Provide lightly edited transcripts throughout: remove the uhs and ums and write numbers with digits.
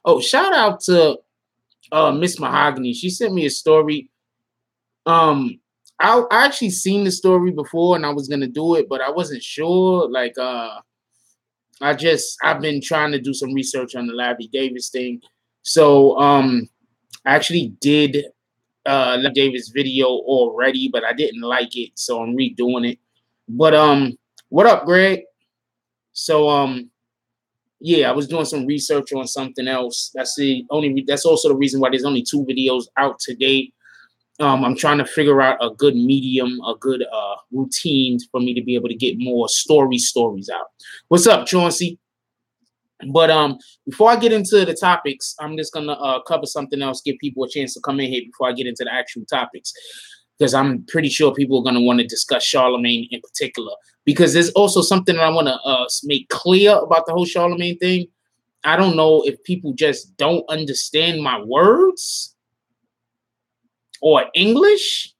Oh, shout out to Miss Mahogany. She sent me a story. I actually seen the story before and I was gonna do it, but I wasn't sure. Like I've been trying to do some research on the Larry Davis thing. So I actually did Larry Davis video already, but I didn't like it, so I'm redoing it. But what up, Greg? So yeah, I was doing some research on something else. That's also the reason why there's only 2 videos out today. I'm trying to figure out a good medium, a good routine for me to be able to get more stories out. What's up, Chauncey? But before I get into the topics, I'm just gonna cover something else, give people a chance to come in here before I get into the actual topics, because I'm pretty sure people are gonna want to discuss Charlamagne in particular. Because there's also something that I want to make clear about the whole Charlamagne thing. I don't know if people just don't understand my words or English,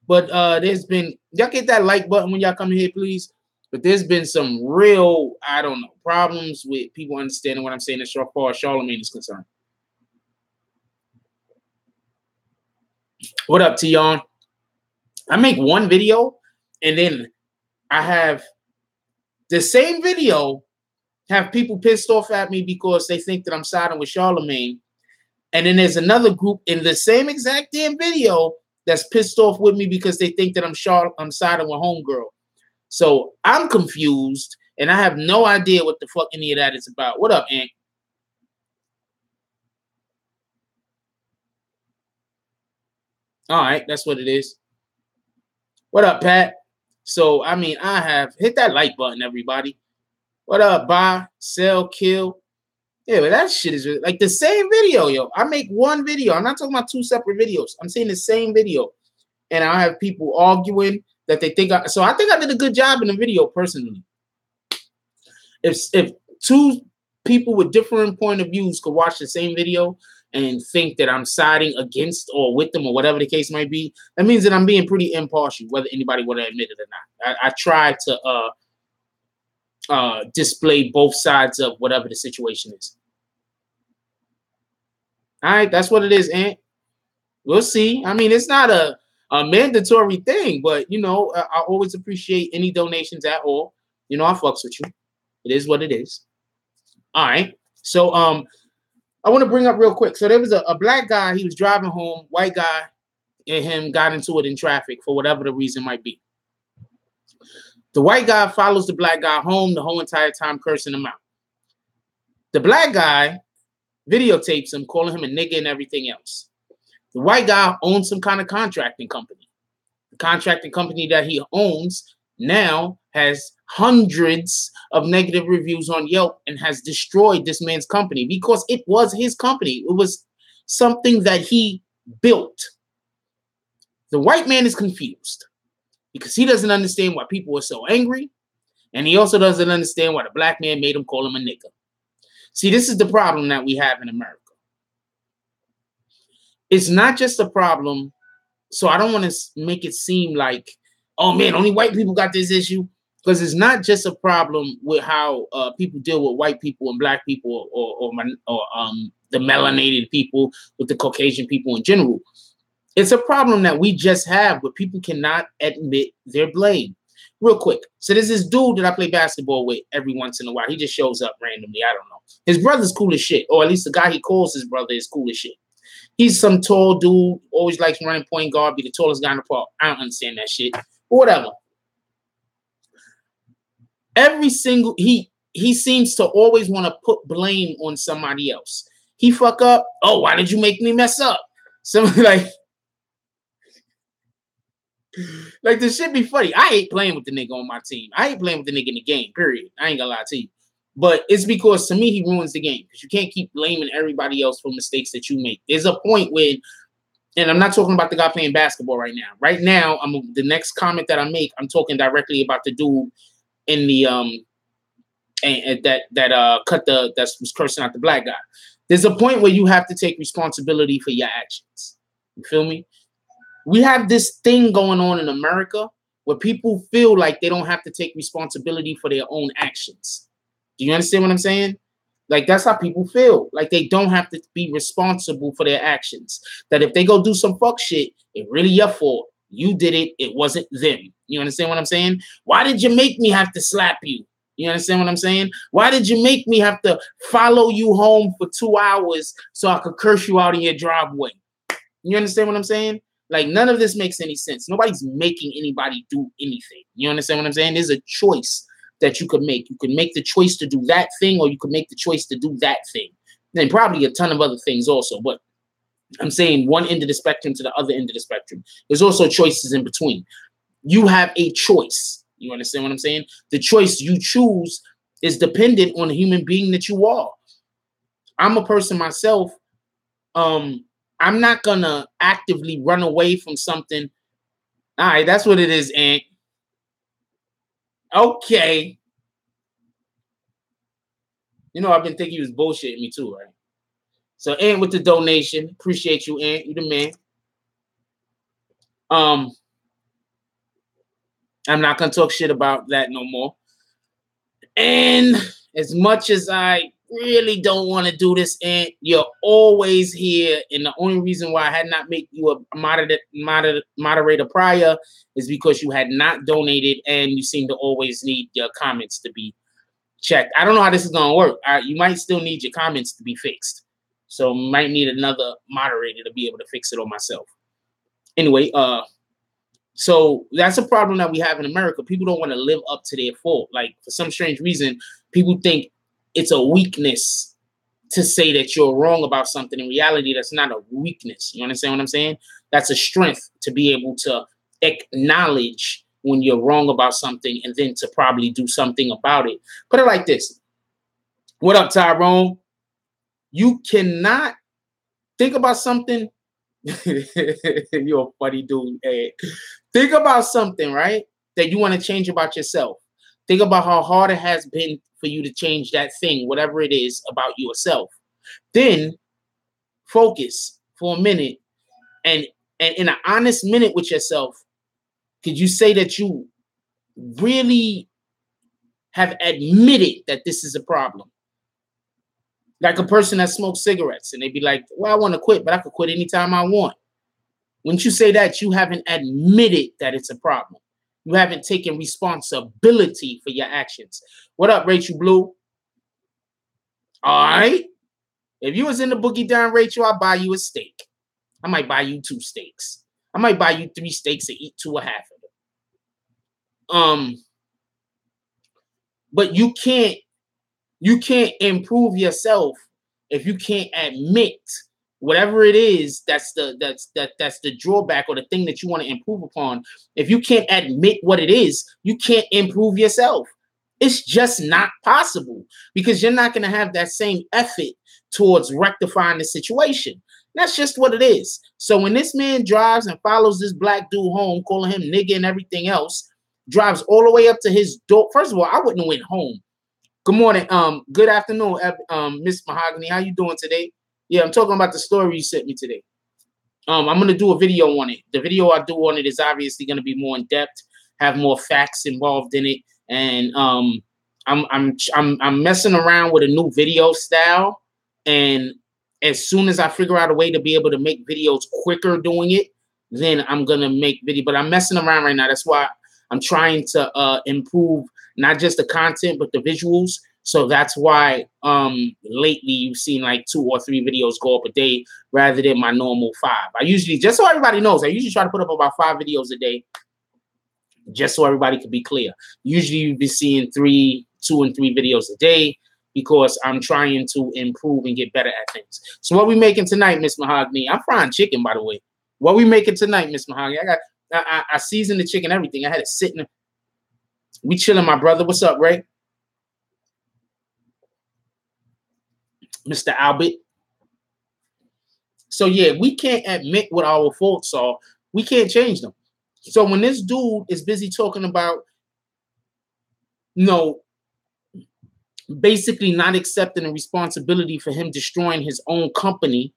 but there's been, y'all get that like button when y'all come here, please. But there's been some real, I don't know, problems with people understanding what I'm saying as far as Charlamagne is concerned. What up, Tion? I make one video and then I have the same video have people pissed off at me because they think that I'm siding with Charlamagne. And then there's another group in the same exact damn video that's pissed off with me because they think that I'm siding with Homegirl. So I'm confused and I have no idea what the fuck any of that is about. What up, Ant? All right, that's what it is. What up, Pat? So, I mean, I have hit that like button, everybody. What up, buy, sell, kill? Yeah, but that shit is like the same video, yo. I make one video. I'm not talking about 2 separate videos. I'm saying the same video. And I have people arguing that they think so I think I did a good job in the video personally. If 2 people with different point of views could watch the same video and think that I'm siding against or with them or whatever the case might be, that means that I'm being pretty impartial, whether anybody would admit it or not. I try to display both sides of whatever the situation is. All right, that's what it is, Ant. We'll see. I mean, it's not a mandatory thing, but you know, I always appreciate any donations at all. You know, I fucks with you. It is what it is. All right. So I want to bring up real quick. So there was a black guy, he was driving home, white guy and him got into it in traffic for whatever the reason might be. The white guy follows the black guy home the whole entire time, cursing him out. The black guy videotapes him, calling him a nigga and everything else. The white guy owns some kind of contracting company. The contracting company that he owns now has hundreds of negative reviews on Yelp and has destroyed this man's company because it was his company. It was something that he built. The white man is confused because he doesn't understand why people are so angry, and he also doesn't understand why the black man made him call him a nigga. See, this is the problem that we have in America. It's not just a problem, so I don't want to make it seem like, oh man, only white people got this issue, because it's not just a problem with how people deal with white people and black people or the melanated people with the Caucasian people in general. It's a problem that we just have where people cannot admit their blame. Real quick. So there's this dude that I play basketball with every once in a while. He just shows up randomly. I don't know. His brother's cool as shit, or at least the guy he calls his brother is cool as shit. He's some tall dude, always likes running point guard, be the tallest guy in the park. I don't understand that shit. But whatever. He seems to always want to put blame on somebody else. He fuck up. Oh, why did you make me mess up? Something like this shit be funny. I hate playing with the nigga on my team. I hate playing with the nigga in the game, period. I ain't gonna lie to you. But it's because, to me, he ruins the game. Because you can't keep blaming everybody else for mistakes that you make. There's a point when, and I'm not talking about the guy playing basketball right now. Right now, the next comment that I make, I'm talking directly about the dude in the that was cursing out the black guy. There's a point where you have to take responsibility for your actions. You feel me? We have this thing going on in America where people feel like they don't have to take responsibility for their own actions. Do you understand what I'm saying? Like, that's how people feel. Like, they don't have to be responsible for their actions. That if they go do some fuck shit, it really your fault. You did it. It wasn't them. You understand what I'm saying? Why did you make me have to slap you? You understand what I'm saying? Why did you make me have to follow you home for 2 hours so I could curse you out in your driveway? You understand what I'm saying? Like, none of this makes any sense. Nobody's making anybody do anything. You understand what I'm saying? There's a choice that you could make. You could make the choice to do that thing, or you could make the choice to do that thing. And probably a ton of other things also. But I'm saying one end of the spectrum to the other end of the spectrum. There's also choices in between. You have a choice. You understand what I'm saying? The choice you choose is dependent on the human being that you are. I'm a person myself. I'm not gonna actively run away from something. All right, that's what it is, Ant. Okay. You know, I've been thinking he was bullshitting me too, right? So, Ant with the donation. Appreciate you, Ant. You the man. I'm not gonna talk shit about that no more. And as much as I really don't want to do this, Ant, you're always here. And the only reason why I had not made you a moderator prior is because you had not donated, and you seem to always need your comments to be checked. I don't know how this is gonna work. You might still need your comments to be fixed, so might need another moderator to be able to fix it on myself. Anyway, so that's a problem that we have in America. People don't want to live up to their fault. Like, for some strange reason, people think it's a weakness to say that you're wrong about something. In reality, that's not a weakness. You understand what I'm saying? That's a strength to be able to acknowledge when you're wrong about something and then to probably do something about it. Put it like this. What up, Tyrone? You cannot think about something. You're a funny dude. Hey. Think about something, right, that you want to change about yourself. Think about how hard it has been for you to change that thing, whatever it is about yourself. Then focus for a minute, and in an honest minute with yourself, could you say that you really have admitted that this is a problem? Like a person that smokes cigarettes and they be like, well, I want to quit, but I could quit anytime I want. Wouldn't you say that you haven't admitted that it's a problem? You haven't taken responsibility for your actions. What up, Rachel Blue? All right. If you was in the boogie down, Rachel, I'll buy you a steak. I might buy you 2 steaks. I might buy you 3 steaks and eat 2 or half of them. But you can't improve yourself if you can't admit whatever it is that's the drawback or the thing that you want to improve upon. If you can't admit what it is, you can't improve yourself. It's just not possible, because you're not going to have that same effort towards rectifying the situation. That's just what it is. So when this man drives and follows this black dude home, calling him nigga and everything else, drives all the way up to his door. First of all, I wouldn't have went home. Good morning. Good afternoon, Miss Mahogany. How you doing today? Yeah, I'm talking about the story you sent me today. I'm gonna do a video on it. The video I do on it is obviously gonna be more in depth, have more facts involved in it, and I'm messing around with a new video style. And as soon as I figure out a way to be able to make videos quicker doing it, then I'm gonna make video. But I'm messing around right now. That's why I'm trying to improve not just the content but the visuals. So that's why lately you've seen like 2 or 3 videos go up a day rather than my normal 5. I usually, just so everybody knows, I usually try to put up about 5 videos a day, just so everybody can be clear. Usually you'll be seeing 2 and 3 videos a day, because I'm trying to improve and get better at things. So what we making tonight, Miss Mahogany? I'm frying chicken, by the way. What we making tonight, Miss Mahogany? I seasoned the chicken, everything. I had it sitting. We chilling, my brother. What's up, Ray? Mr. Albert. So yeah, we can't admit what our faults are. We can't change them. So when this dude is busy talking about, basically not accepting the responsibility for him destroying his own company,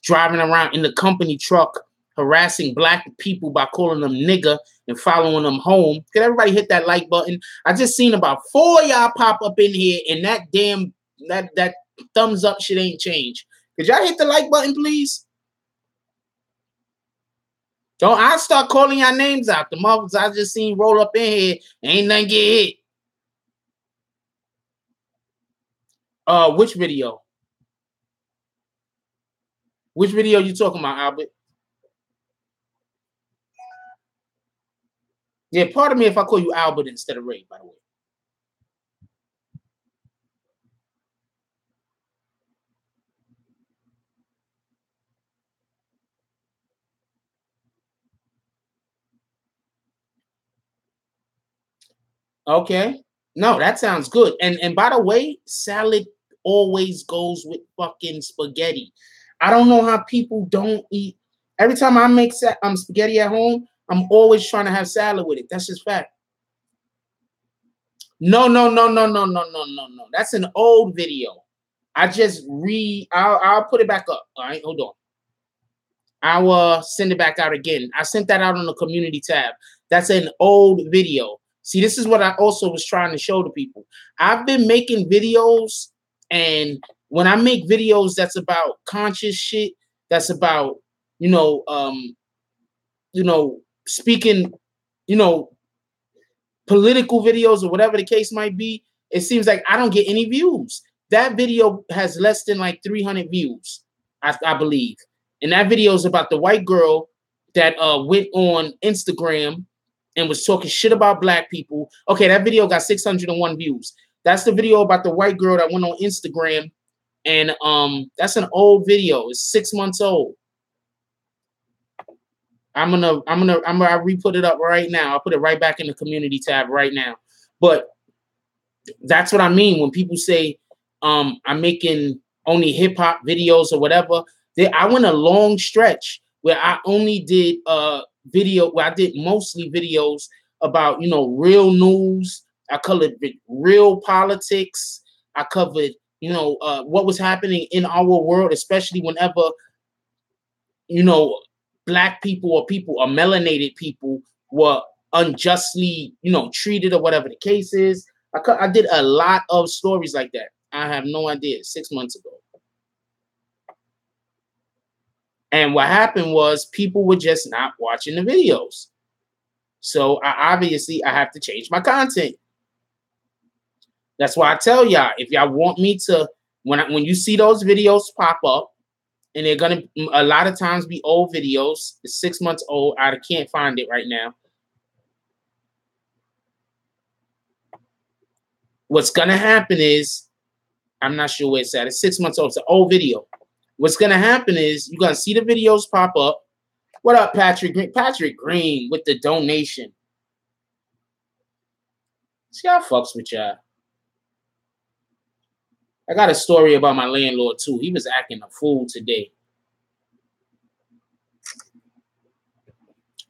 driving around in the company truck harassing black people by calling them nigger and following them home. Could everybody hit that like button? I just seen about 4 of y'all pop up in here, and that damn that thumbs up shit ain't changed. Could y'all hit the like button, please? Don't I start calling y'all names out. The motherfuckers I just seen roll up in here, ain't nothing get hit. Which video? Which video you talking about, Albert? Yeah, pardon me if I call you Albert instead of Ray, by the way. Okay. No, that sounds good. And by the way, salad always goes with fucking spaghetti. I don't know how people don't eat. Every time I make spaghetti at home, I'm always trying to have salad with it. That's just fact. No. That's an old video. I just I'll put it back up. All right, hold on. I'll send it back out again. I sent that out on the community tab. That's an old video. See, this is what I also was trying to show to people. I've been making videos, and when I make videos that's about conscious shit, that's about, speaking, political videos or whatever the case might be, it seems like I don't get any views. That video has less than like 300 views, I believe. And that video is about the white girl that went on Instagram and was talking shit about black people. Okay, that video got 601 views. That's the video about the white girl that went on Instagram, and that's an old video. It's 6 months old. I'm gonna re-put it up right now. I'll put it right back in the community tab right now. But that's what I mean when people say I'm making only hip hop videos or whatever. I went a long stretch where I only did where I did mostly videos about, real news. I covered real politics. I covered, what was happening in our world, especially whenever, black people or melanated people were unjustly, treated or whatever the case is. I did a lot of stories like that. I have no idea. 6 months ago. And what happened was people were just not watching the videos. So I have to change my content. That's why I tell y'all, if y'all want me to, when you see those videos pop up, and they're gonna a lot of times be old videos. It's 6 months old. I can't find it right now. What's gonna happen is, I'm not sure where it's at. It's 6 months old. It's an old video. What's gonna happen is you're gonna see the videos pop up. What up, Patrick Green? Patrick Green with the donation. See, I fucks with y'all. I got a story about my landlord too. He was acting a fool today.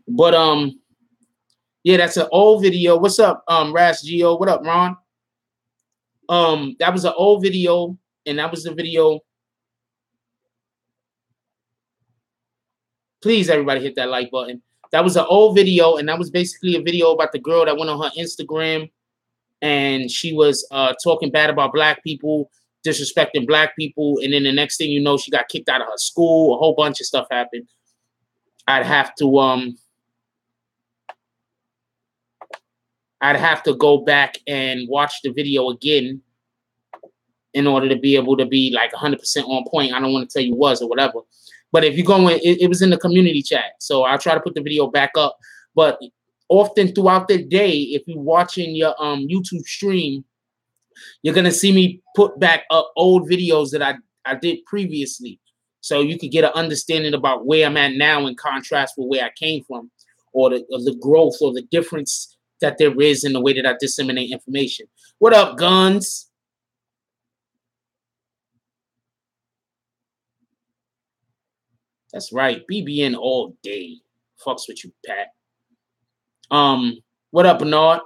But yeah, that's an old video. What's up, Ras Geo? What up, Ron? That was an old video, and that was the video. Please, everybody, hit that like button. That was an old video, and that was basically a video about the girl that went on her Instagram, and she was talking bad about black people, disrespecting black people, and then the next thing you know, she got kicked out of her school. A whole bunch of stuff happened. I'd have to go back and watch the video again in order to be able to be like 100% on point. I don't want to tell you was or whatever. But if you go in, it was in the community chat. So I'll try to put the video back up. But often throughout the day, if you're watching your YouTube stream, you're going to see me put back up old videos that I did previously. So you could get an understanding about where I'm at now in contrast with where I came from, or the growth or the difference that there is in the way that I disseminate information. What up, Guns? That's right. BBN all day. Fucks with you, Pat. What up, Bernard?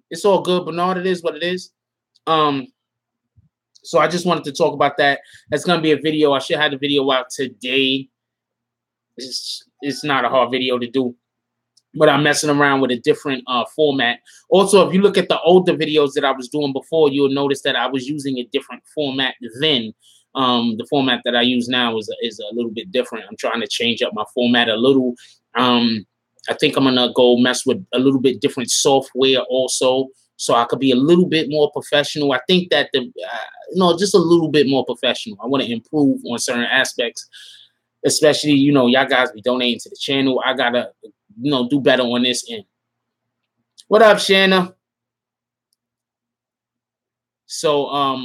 It's all good, Bernard. It is what it is. So I just wanted to talk about that. That's gonna be a video. I should have the video out today. It's not a hard video to do. But I'm messing around with a different format. Also, if you look at the older videos that I was doing before, you'll notice that I was using a different format then. The format that I use now is a little bit different. I'm trying to change up my format a little. I think I'm gonna go mess with a little bit different software also, so I could be a little bit more professional. I think that just a little bit more professional. I want to improve on certain aspects, especially y'all guys be donating to the channel. I gotta do better on this end. What up, Shanna? So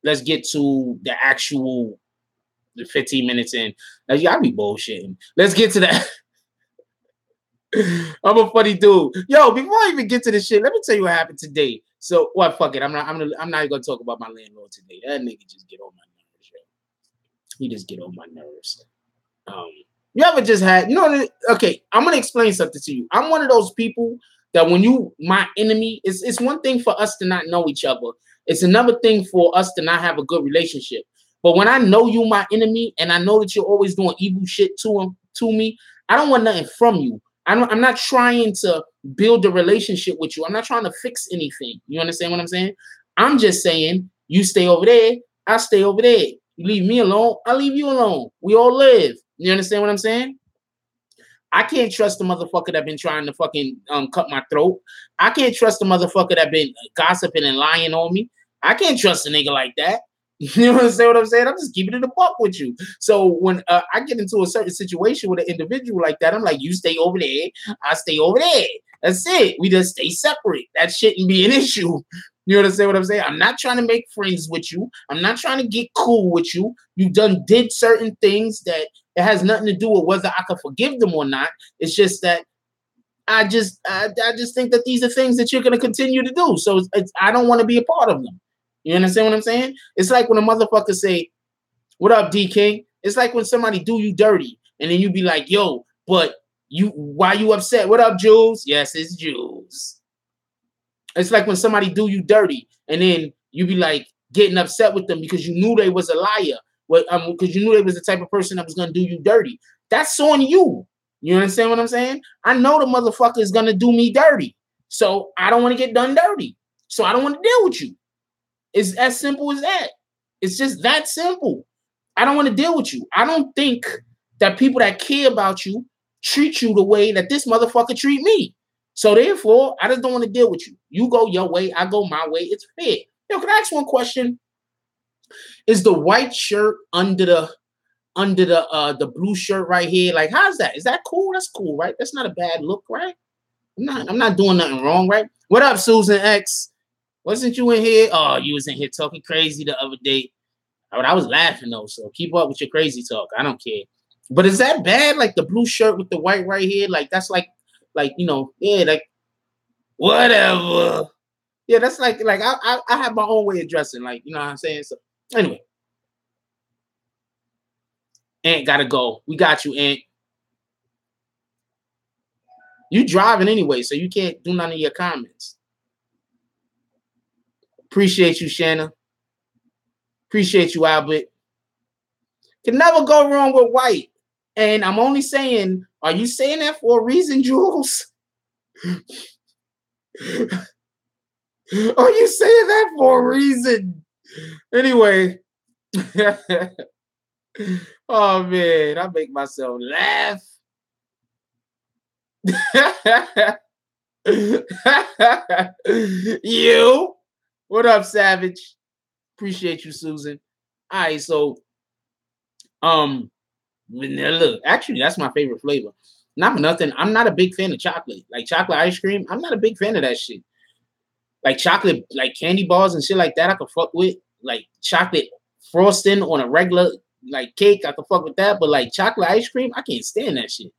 let's get to the actual 15 minutes in. Now, y'all be bullshitting. Let's get to that. I'm a funny dude. Yo, before I even get to this shit, let me tell you what happened today. So what? Fuck it. I'm not even gonna talk about my landlord today. That nigga just get on my nerves. Yo. He just get on my nerves. You ever just had, okay, I'm going to explain something to you. I'm one of those people that when my enemy, it's one thing for us to not know each other. It's another thing for us to not have a good relationship. But when I know you my enemy and I know that you're always doing evil shit to me, I don't want nothing from you. I'm not trying to build a relationship with you. I'm not trying to fix anything. You understand what I'm saying? I'm just saying, you stay over there, I stay over there. You leave me alone, I leave you alone. We all live. You understand what I'm saying? I can't trust the motherfucker that been trying to fucking cut my throat. I can't trust the motherfucker that been gossiping and lying on me. I can't trust a nigga like that. You understand what I'm saying? I'm just keeping it a buck with you. So when I get into a certain situation with an individual like that, I'm like, you stay over there, I stay over there. That's it. We just stay separate. That shouldn't be an issue. You understand what I'm saying? I'm not trying to make friends with you. I'm not trying to get cool with you. You did certain things that it has nothing to do with whether I can forgive them or not. It's just that I just think that these are things that you're going to continue to do. So I don't want to be a part of them. You understand what I'm saying? It's like when a motherfucker say, "What up, D King?" It's like when somebody do you dirty and then you be like, "Yo, but why you upset? What up, Jules?" Yes, it's Jules. It's like when somebody do you dirty and then you be like getting upset with them because you knew they was a liar. Because you knew they was the type of person that was going to do you dirty. That's on you. You understand what I'm saying? I know the motherfucker is going to do me dirty. So I don't want to get done dirty. So I don't want to deal with you. It's as simple as that. It's just that simple. I don't want to deal with you. I don't think that people that care about you treat you the way that this motherfucker treat me. So therefore, I just don't want to deal with you. You go your way, I go my way. It's fair. Yo, can I ask one question? Is the white shirt under the blue shirt right here? Like, how's that? Is that cool? That's cool, right? That's not a bad look, right? I'm not doing nothing wrong, right? What up, Susan X? Wasn't you in here? Oh, you was in here talking crazy the other day. I was laughing though, so keep up with your crazy talk. I don't care. But is that bad? Like the blue shirt with the white right here? Like that's like yeah, like whatever. Yeah, that's like I have my own way of dressing, like you know what I'm saying. So anyway, Ant gotta go. We got you, Ant. You driving anyway, so you can't do none of your comments. Appreciate you, Shanna. Appreciate you, Albert. Can never go wrong with white. And I'm only saying, are you saying that for a reason, Jules? Are you saying that for a reason? Anyway. Oh, man. I make myself laugh. You? What up, Savage? Appreciate you, Susan. All right, so vanilla. Actually, that's my favorite flavor. Not for nothing. I'm not a big fan of chocolate. Like chocolate ice cream, I'm not a big fan of that shit. Like chocolate, like candy bars and shit like that, I could fuck with. Like chocolate frosting on a regular like cake, I could fuck with that. But like chocolate ice cream, I can't stand that shit.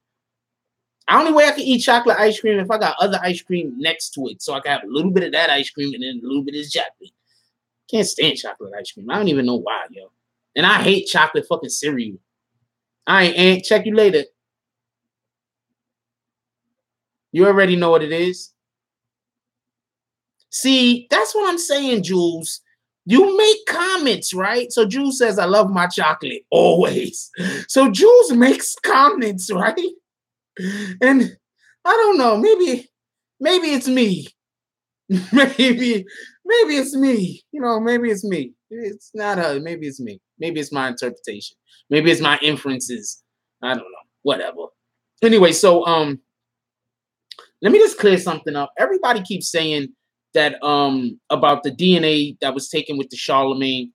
The only way I can eat chocolate ice cream if I got other ice cream next to it, so I can have a little bit of that ice cream and then a little bit of chocolate. Can't stand chocolate ice cream. I don't even know why, yo. And I hate chocolate fucking cereal. All right, Aunt. Check you later. You already know what it is. See, that's what I'm saying, Jules. You make comments, right? So Jules says, I love my chocolate always. So Jules makes comments, right? And I don't know, maybe it's me. maybe it's me. You know, maybe it's me. It's not her. Maybe it's me. Maybe it's my interpretation. Maybe it's my inferences. I don't know. Whatever. Anyway, so let me just clear something up. Everybody keeps saying that about the DNA that was taken with the Charlamagne.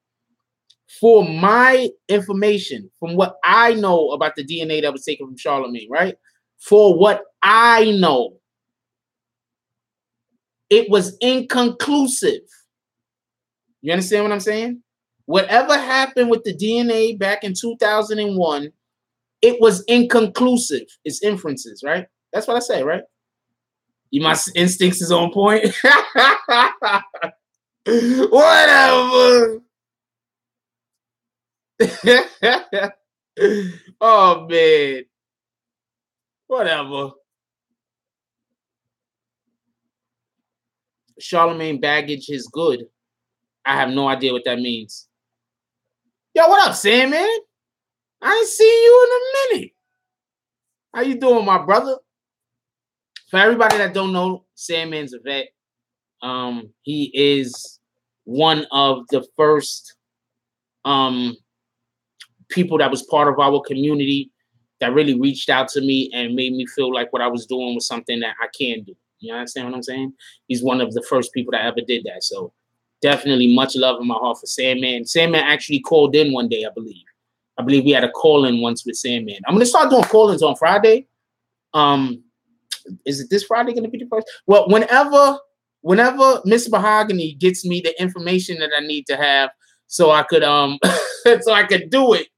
For my information, from what I know about the DNA that was taken from Charlamagne, right? For what I know, it was inconclusive. You understand what I'm saying? Whatever happened with the DNA back in 2001, it was inconclusive. It's inferences, right? That's what I say, right? My instincts is on point. Whatever. Oh, man. Whatever. Charlamagne baggage is good. I have no idea what that means. Yo, what up, Sam, man? I ain't seen you in a minute. How you doing, my brother? For everybody that don't know, Sandman's a vet. He is one of the first people that was part of our community that really reached out to me and made me feel like what I was doing was something that I can do. You understand what I'm saying? He's one of the first people that ever did that. So definitely much love in my heart for Sandman. Sandman actually called in one day, I believe. I believe we had a call-in once with Sandman. I'm gonna start doing call-ins on Friday. Is it this Friday gonna be the first? Well, whenever Miss Mahogany gets me the information that I need to have so I could so I could do it.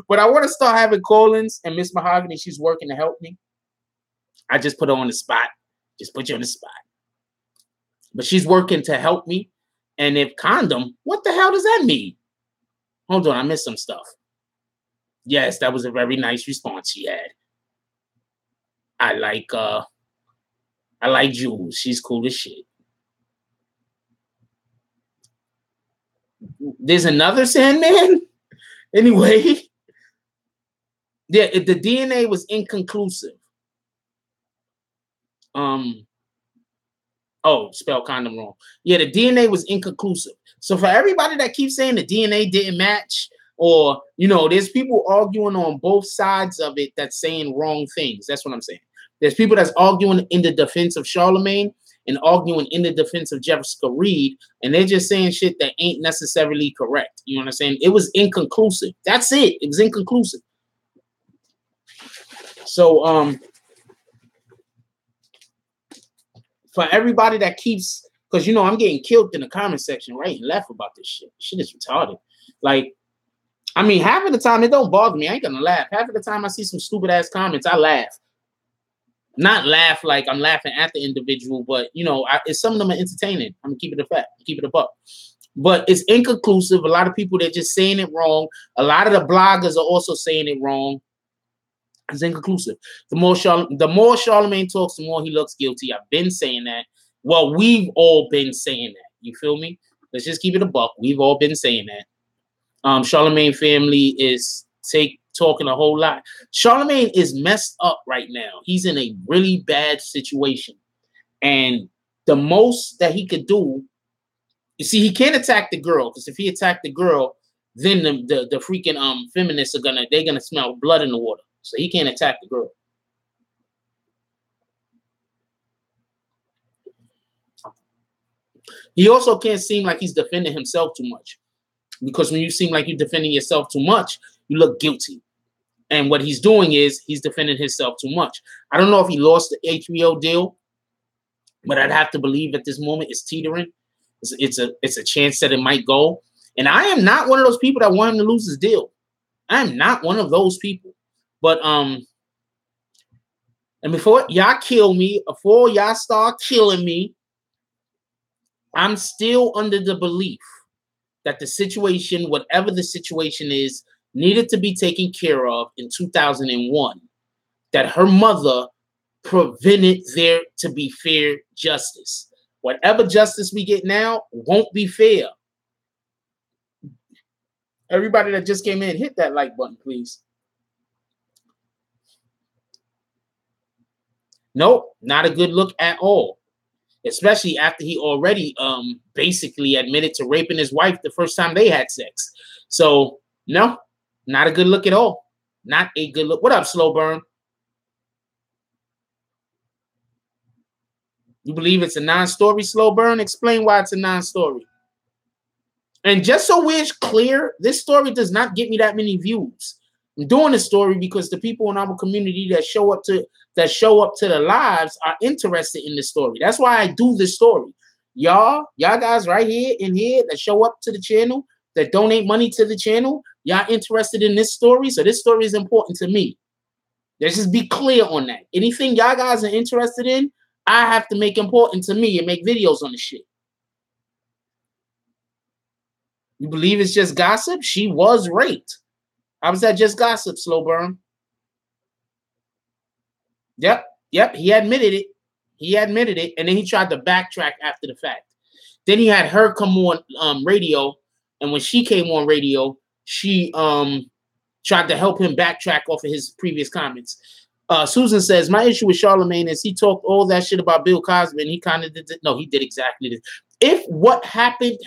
But I want to start having call-ins, and Miss Mahogany, she's working to help me. I just put her on the spot. Just put you on the spot. But she's working to help me. And if condom, what the hell does that mean? Hold on, I missed some stuff. Yes, that was a very nice response she had. I like Jules. She's cool as shit. There's another Sandman? Anyway. Yeah, the DNA was inconclusive. Oh, spell condom wrong. Yeah, the DNA was inconclusive. So for everybody that keeps saying the DNA didn't match, or, you know, there's people arguing on both sides of it that's saying wrong things. That's what I'm saying. There's people that's arguing in the defense of Charlamagne and arguing in the defense of Jessica Reed, and they're just saying shit that ain't necessarily correct. You know what I'm saying? It was inconclusive. That's it. It was inconclusive. So, for everybody that keeps, because, you know, I'm getting killed in the comment section right and left about this shit. Shit is retarded. Like, I mean, half of the time it don't bother me. I ain't gonna laugh. Half of the time I see some stupid ass comments, I laugh. Not laugh like I'm laughing at the individual, but, you know, some of them are entertaining. I'm gonna keep it a fact, keep it a buck. But it's inconclusive. A lot of people, they're just saying it wrong. A lot of the bloggers are also saying it wrong. It's inconclusive. The more Charlamagne talks, the more he looks guilty. I've been saying that. Well, we've all been saying that. You feel me? Let's just keep it a buck. We've all been saying that. Charlamagne family is talking a whole lot. Charlamagne is messed up right now. He's in a really bad situation. And the most that he could do, you see, he can't attack the girl, because if he attacked the girl, then the freaking feminists they're gonna smell blood in the water. So he can't attack the girl. He also can't seem like he's defending himself too much. Because when you seem like you're defending yourself too much, you look guilty. And what he's doing is he's defending himself too much. I don't know if he lost the HBO deal, but I'd have to believe at this moment it's teetering. It's a chance that it might go. And I am not one of those people that want him to lose his deal. I am not one of those people. But and before y'all kill me, before y'all start killing me, I'm still under the belief that the situation, whatever the situation is, needed to be taken care of in 2001. That her mother prevented there to be fair justice. Whatever justice we get now won't be fair. Everybody that just came in, hit that like button, please. Nope, not a good look at all. Especially after he already basically admitted to raping his wife the first time they had sex. So, no, not a good look at all. Not a good look. What up, Slow Burn? You believe it's a non-story, Slow Burn? Explain why it's a non-story. And just so we're clear, this story does not get me that many views. I'm doing this story because the people in our community that show up to the lives are interested in this story. That's why I do this story. Y'all guys right here in here that show up to the channel, that donate money to the channel, y'all interested in this story. So this story is important to me. Let's just be clear on that. Anything y'all guys are interested in, I have to make important to me and make videos on the shit. You believe it's just gossip? She was raped. How was that just gossip, Slow Burn? Yep. He admitted it. And then he tried to backtrack after the fact. Then he had her come on radio, and when she came on radio, she tried to help him backtrack off of his previous comments. Susan says, my issue with Charlamagne is he talked all that shit about Bill Cosby, and he kind of did it. No, he did exactly this. If what happened,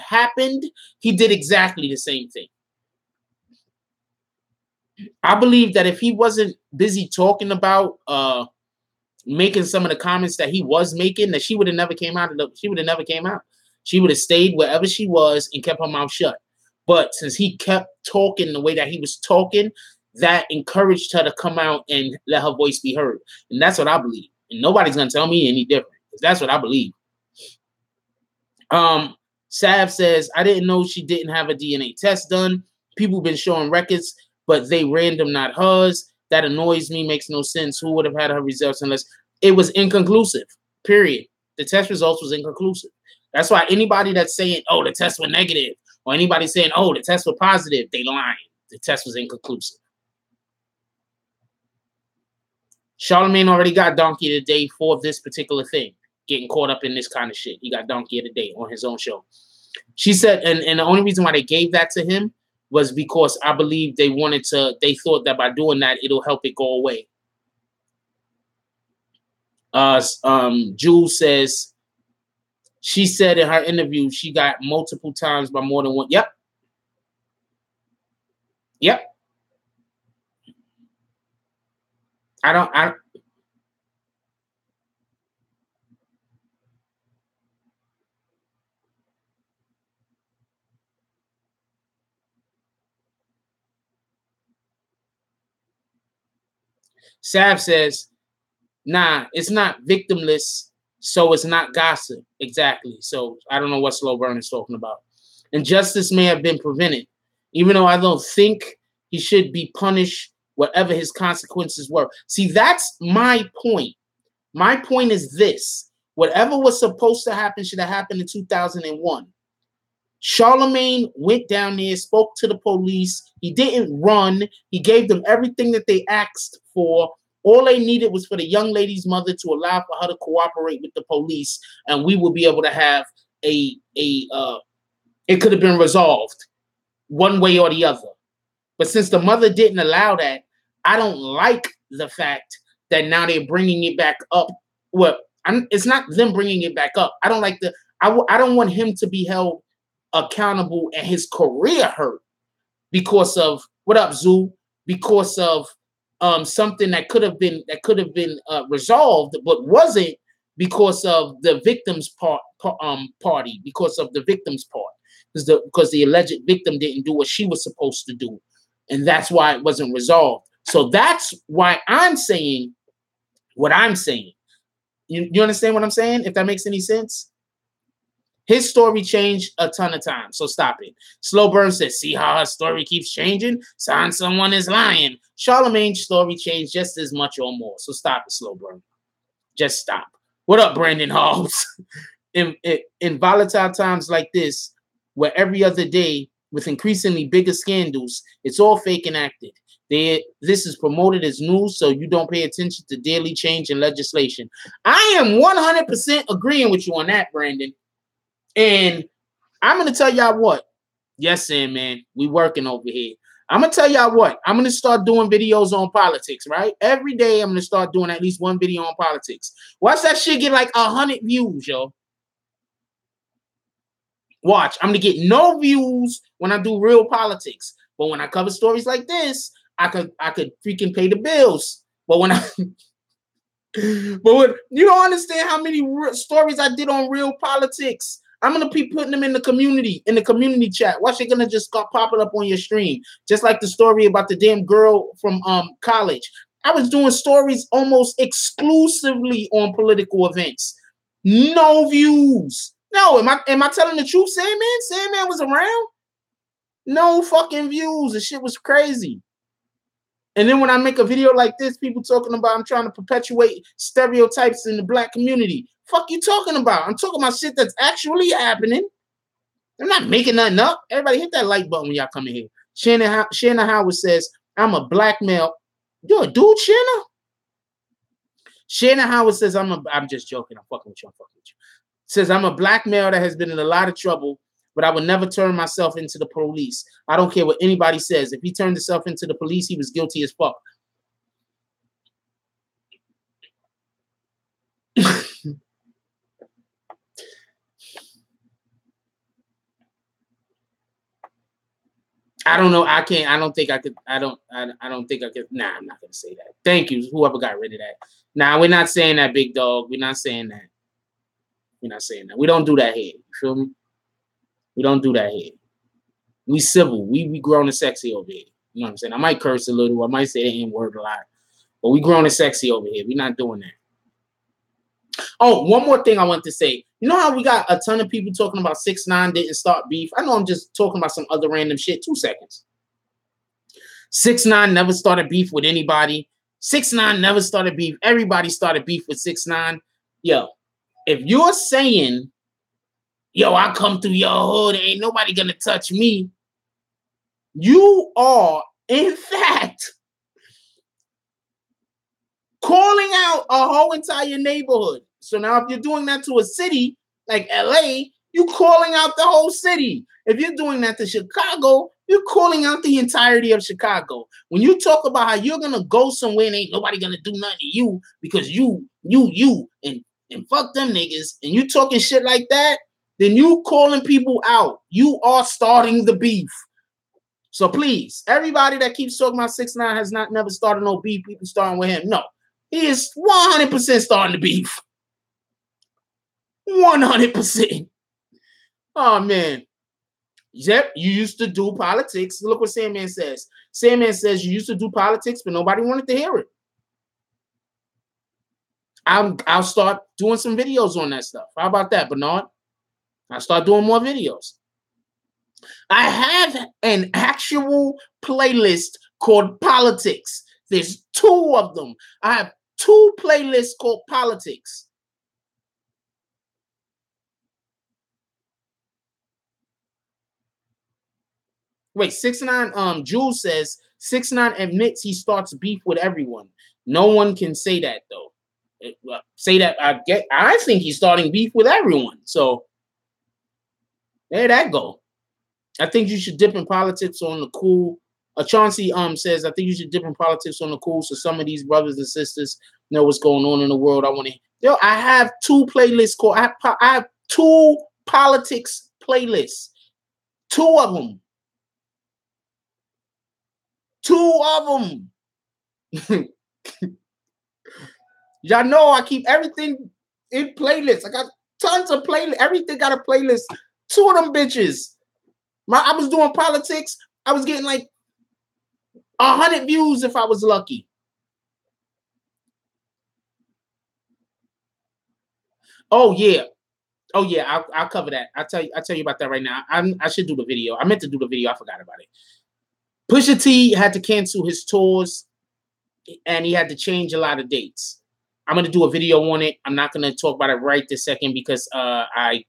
he did exactly the same thing. I believe that if he wasn't busy talking about making some of the comments that he was making, that she would have never came out. She would have stayed wherever she was and kept her mouth shut. But since he kept talking the way that he was talking, that encouraged her to come out and let her voice be heard. And that's what I believe. And nobody's going to tell me any different, because that's what I believe. Sav says, I didn't know she didn't have a DNA test done. People been showing records, but they random, not hers. That annoys me, makes no sense. Who would have had her results unless it was inconclusive, period. The test results was inconclusive. That's why anybody that's saying, oh, the test was negative, or anybody saying, oh, the test was positive, they lying. The test was inconclusive. Charlamagne already got Donkey of the Day for this particular thing, getting caught up in this kind of shit. He got Donkey of the Day on his own show. She said, and the only reason why they gave that to him was because I believe they thought that by doing that, it'll help it go away. Jules says, she said in her interview, she got multiple times by more than one. Yep. Sav says, nah, it's not victimless, so it's not gossip. Exactly. So I don't know what Slow Burn is talking about. And justice may have been prevented, even though I don't think he should be punished, whatever his consequences were. See, that's my point. My point is this. Whatever was supposed to happen should have happened in 2001. Charlamagne went down there, spoke to the police. He didn't run. He gave them everything that they asked for. All they needed was for the young lady's mother to allow for her to cooperate with the police, and we would be able to have it could have been resolved one way or the other. But since the mother didn't allow that, I don't like the fact that now they're bringing it back up. Well, it's not them bringing it back up. I don't like I don't want him to be held accountable and his career hurt because of what up, Zoo? Because of something that could have been resolved, but wasn't because of the victim's party, because of the victim's part, because the alleged victim didn't do what she was supposed to do, and that's why it wasn't resolved. So that's why I'm saying what I'm saying. You understand what I'm saying? If that makes any sense. His story changed a ton of times, so stop it. Slow Burn says, see how her story keeps changing? Sign someone is lying. Charlamagne's story changed just as much or more, so stop it, Slow Burn. Just stop. What up, Brandon Hobbs? In volatile times like this, where every other day, with increasingly bigger scandals, it's all fake and acted. This is promoted as news, so you don't pay attention to daily change in legislation. I am 100% agreeing with you on that, Brandon. And I'm going to tell y'all what. Yes, Sam, man. We working over here. I'm gonna tell y'all what. I'm gonna start doing videos on politics, right? Every day I'm gonna start doing at least one video on politics. Watch that shit get like 100 views, yo. Watch. I'm gonna get no views when I do real politics. But when I cover stories like this, I could freaking pay the bills. But when I but when, you don't understand how many stories I did on real politics. I'm gonna be putting them in the community chat. Watch, they're gonna just start popping up on your stream, just like the story about the damn girl from college. I was doing stories almost exclusively on political events. No views. No, am I telling the truth, Sandman? Sandman was around. No fucking views. The shit was crazy. And then when I make a video like this, people talking about I'm trying to perpetuate stereotypes in the black community. Fuck you talking about? I'm talking about shit that's actually happening. I'm not making nothing up. Everybody hit that like button when y'all come in here. Shanna Howard says, I'm a black male. You're a dude, Shanna? Shanna Howard says, I'm just joking. I'm fucking with you. Says, I'm a black male that has been in a lot of trouble, but I would never turn myself into the police. I don't care what anybody says. If he turned himself into the police, he was guilty as fuck. I don't know. I can't. I don't think I could. I don't think I could. Nah, I'm not gonna say that. Thank you, whoever got rid of that. Nah, we're not saying that, big dog. We're not saying that. We're not saying that. We don't do that here. You feel me? We don't do that here. We civil. We grown and sexy over here. You know what I'm saying? I might curse a little. I might say the N-word a lot. But we grown and sexy over here. We're not doing that. Oh, one more thing I want to say. You know how we got a ton of people talking about 6ix9ine didn't start beef? I know I'm just talking about some other random shit. 2 seconds. 6ix9ine never started beef with anybody. 6ix9ine never started beef. Everybody started beef with 6ix9ine. Yo, if you're saying, yo, I come through your hood, ain't nobody gonna touch me, you are, in fact, calling out a whole entire neighborhood. So now if you're doing that to a city like LA, you're calling out the whole city. If you're doing that to Chicago, you're calling out the entirety of Chicago. When you talk about how you're gonna go somewhere and ain't nobody gonna do nothing to you because you, and fuck them niggas, and you talking shit like that, then you calling people out. You are starting the beef. So please, everybody that keeps talking about 6ix9ine has never started no beef, people starting with him. No, he is 100% starting the beef. 100%. Oh, man. Yep, you used to do politics. Look what Sandman says. Sandman says you used to do politics, but nobody wanted to hear it. I'll start doing some videos on that stuff. How about that, Bernard? I'll start doing more videos. I have an actual playlist called Politics. There's 2 of them. I have 2 playlists called Politics. Wait, 6ix9ine, Jules says 6ix9ine admits he starts beef with everyone. No one can say that though. Say that I think he's starting beef with everyone. So there that go. I think you should dip in politics on the cool. Chauncey says, I think you should dip in politics on the cool so some of these brothers and sisters know what's going on in the world. I have 2 playlists called, I have 2 politics playlists. 2 of them. 2 of them. Y'all know I keep everything in playlists. I got tons of playlists. Everything got a playlist. 2 of them bitches. I was doing politics. I was getting like 100 views if I was lucky. Oh yeah. I'll cover that. I'll tell you about that right now. I should do the video. I meant to do the video. I forgot about it. Pusha T had to cancel his tours, and he had to change a lot of dates. I'm gonna do a video on it. I'm not gonna talk about it right this second because I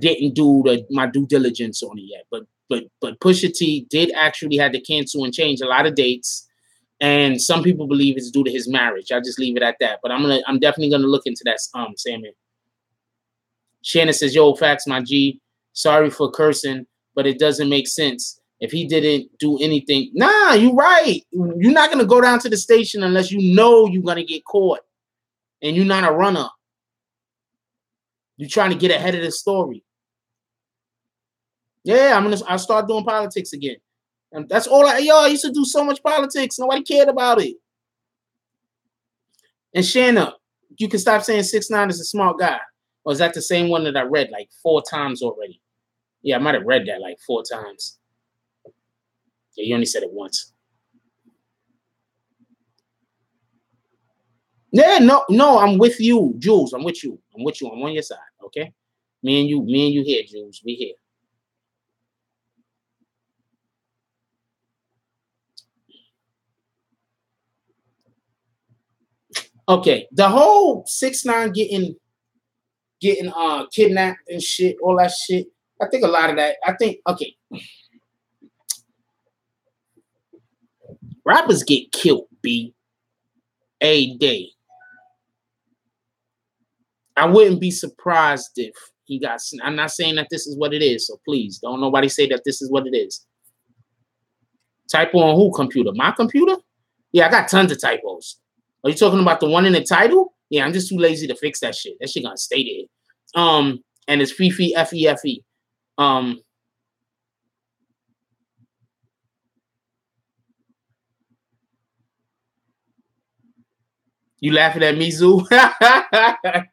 didn't do my due diligence on it yet. But Pusha T did actually had to cancel and change a lot of dates, and some people believe it's due to his marriage. I'll just leave it at that. But I'm definitely gonna look into that. Samuel. Shannon says, "Yo, facts, my G. Sorry for cursing, but it doesn't make sense. If he didn't do anything, nah, you're right. You're not gonna go down to the station unless you know you're gonna get caught, and you're not a runner. You're trying to get ahead of the story. Yeah, I'll start doing politics again. And that's all I used to do so much politics. Nobody cared about it. And Shanna, you can stop saying 6ix9ine is a smart guy. Or is that the same one that I read like 4 times already? Yeah, I might have read that like 4 times. Yeah, you only said it once. Yeah, no, I'm with you, Jules. I'm with you. I'm on your side, okay? Me and you here, Jules. We here. Okay, the whole 6ix9ine getting kidnapped and shit, all that shit. I think a lot of that. Okay, rappers get killed, B, a day. I wouldn't be surprised if he got. I'm not saying that this is what it is, so please don't nobody say that this is what it is. Typo on who computer? My computer? Yeah, I got tons of typos. Are you talking about the one in the title? Yeah, I'm just too lazy to fix that shit. That shit gonna stay there. And it's Fifi Fefe. You laughing at me, Zoo? Yeah,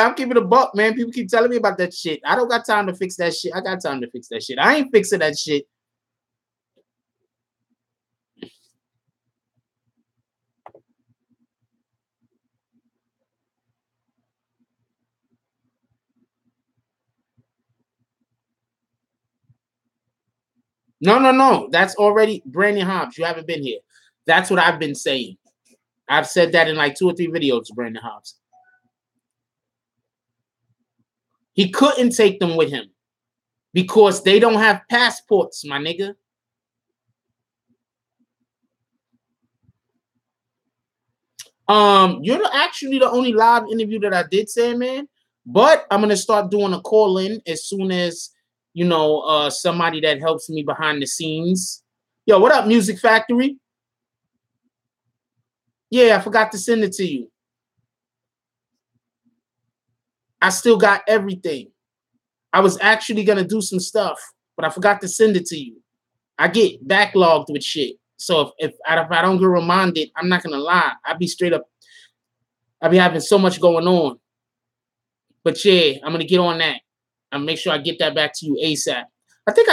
I'm keeping a buck, man. People keep telling me about that shit. I don't got time to fix that shit. I got time to fix that shit. I ain't fixing that shit. No. That's already Brandon Hobbs. You haven't been here. That's what I've been saying. I've said that in like 2 or 3 videos, Brandon Hobbs. He couldn't take them with him because they don't have passports, my nigga. You're actually the only live interview that I did say, man. But I'm gonna start doing a call in as soon as somebody that helps me behind the scenes. Yo, what up, Music Factory? Yeah, I forgot to send it to you. I still got everything. I was actually gonna do some stuff, but I forgot to send it to you. I get backlogged with shit. So if I don't get reminded, I'm not gonna lie. I be straight up. I be having so much going on. But yeah, I'm gonna get on that. I'll make sure I get that back to you ASAP. I think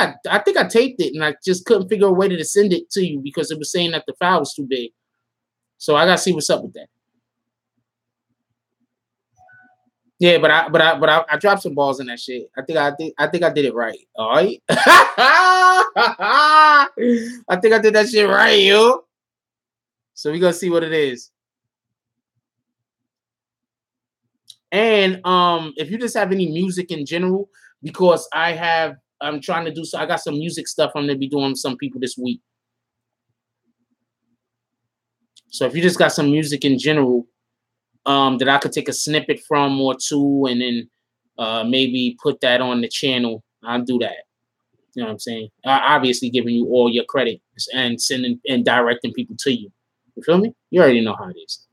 I taped it and I just couldn't figure a way to send it to you because it was saying that the file was too big. So I gotta see what's up with that. Yeah, but I dropped some balls in that shit. I think I did it right. All right. I think I did that shit right, yo. So we gonna see what it is. And if you just have any music in general, because I'm trying to do so. I got some music stuff I'm gonna be doing with some people this week. So if you just got some music in general, that I could take a snippet from or two, and then maybe put that on the channel, I'll do that. You know what I'm saying? Obviously, giving you all your credit and sending and directing people to you. You feel me? You already know how it is.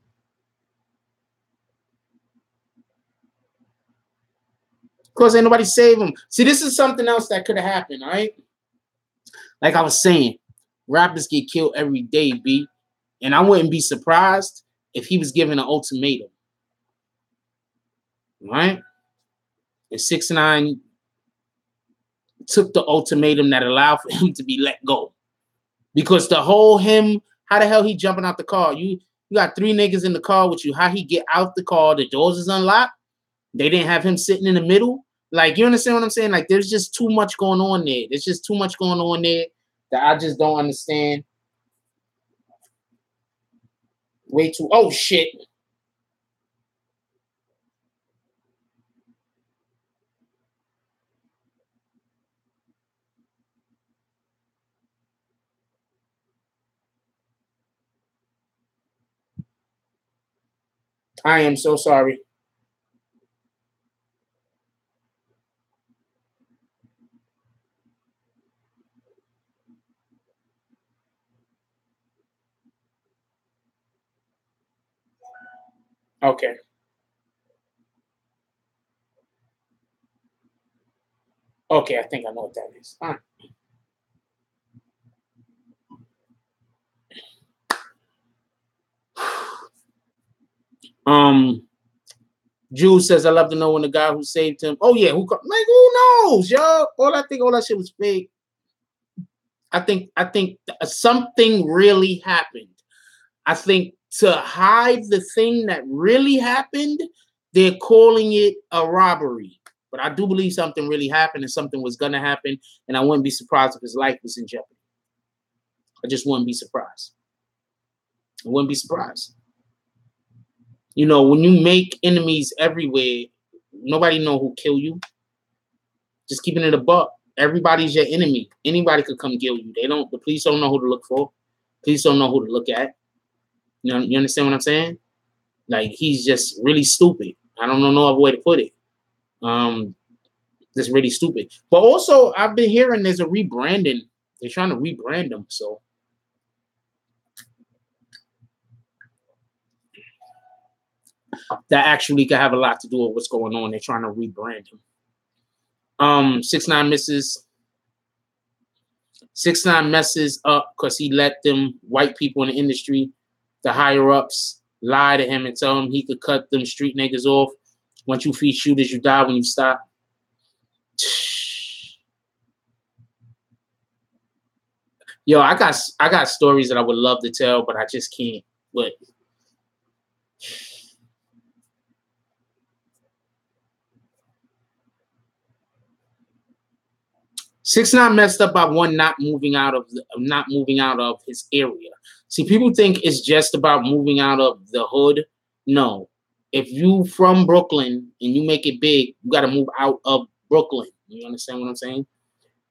Of course, ain't nobody save them. See, this is something else that could have happened, all right? Like I was saying, rappers get killed every day, B. And I wouldn't be surprised if he was given an ultimatum. Right? And 6ix9ine took the ultimatum that allowed for him to be let go. Because the whole him, how the hell he jumping out the car? You got 3 niggas in the car with you. How he get out the car? The doors is unlocked. They didn't have him sitting in the middle. Like, you understand what I'm saying? Like, there's just too much going on there. There's just too much going on there that I just don't understand. Way too. Oh shit. I am so sorry. Okay. Okay, I think I know what that is. All right. Jules says, I love to know when the guy who saved him. Oh, yeah. Like, who knows, y'all? I think all that shit was fake. I think something really happened. I think to hide the thing that really happened, they're calling it a robbery. But I do believe something really happened and something was going to happen. And I wouldn't be surprised if his life was in jeopardy. I just wouldn't be surprised. I wouldn't be surprised. You know, when you make enemies everywhere, nobody know who kill you. Just keeping it a buck. Everybody's your enemy. Anybody could come kill you. The police don't know who to look for. Police don't know who to look at. You know, you understand what I'm saying? Like, he's just really stupid. I don't know no other way to put it. Just really stupid. But also, I've been hearing there's a rebranding. They're trying to rebrand him. So that actually could have a lot to do with what's going on. They're trying to rebrand him. 6ix9ine misses. 6ix9ine messes up because he let them white people in the industry, the higher ups, lie to him and tell him he could cut them street niggas off. Once you feed shooters, you die when you stop. Yo, I got stories that I would love to tell, but I just can't. But 6ix9ine messed up by one not moving out of his area. See, people think it's just about moving out of the hood. No. If you from Brooklyn and you make it big, you got to move out of Brooklyn. You understand what I'm saying?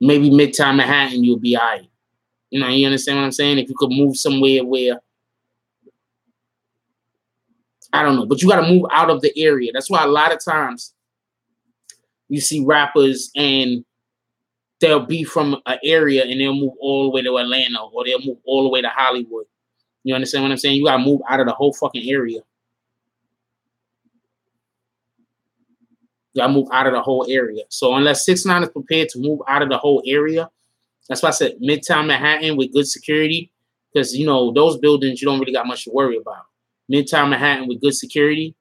Maybe Midtown Manhattan, you'll be all right. You know, you understand what I'm saying? If you could move somewhere where, I don't know, but you got to move out of the area. That's why a lot of times you see rappers and they'll be from an area and they'll move all the way to Atlanta or they'll move all the way to Hollywood. You understand what I'm saying? You got to move out of the whole fucking area. You got to move out of the whole area. So unless 6ix9ine is prepared to move out of the whole area, that's why I said Midtown Manhattan with good security, because, you know, those buildings you don't really got much to worry about. Midtown Manhattan with good security,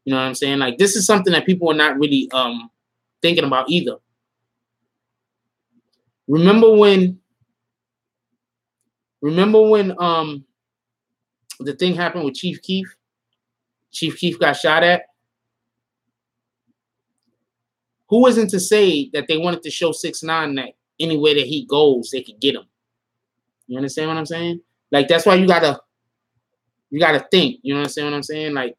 you know what I'm saying? Like, this is something that people are not really thinking about either. Remember when the thing happened with Chief Keef? Chief Keef got shot at. Who isn't to say that they wanted to show 6ix9ine that anywhere that he goes, they could get him? You understand what I'm saying? Like, that's why you gotta think. You understand what I'm saying? Like,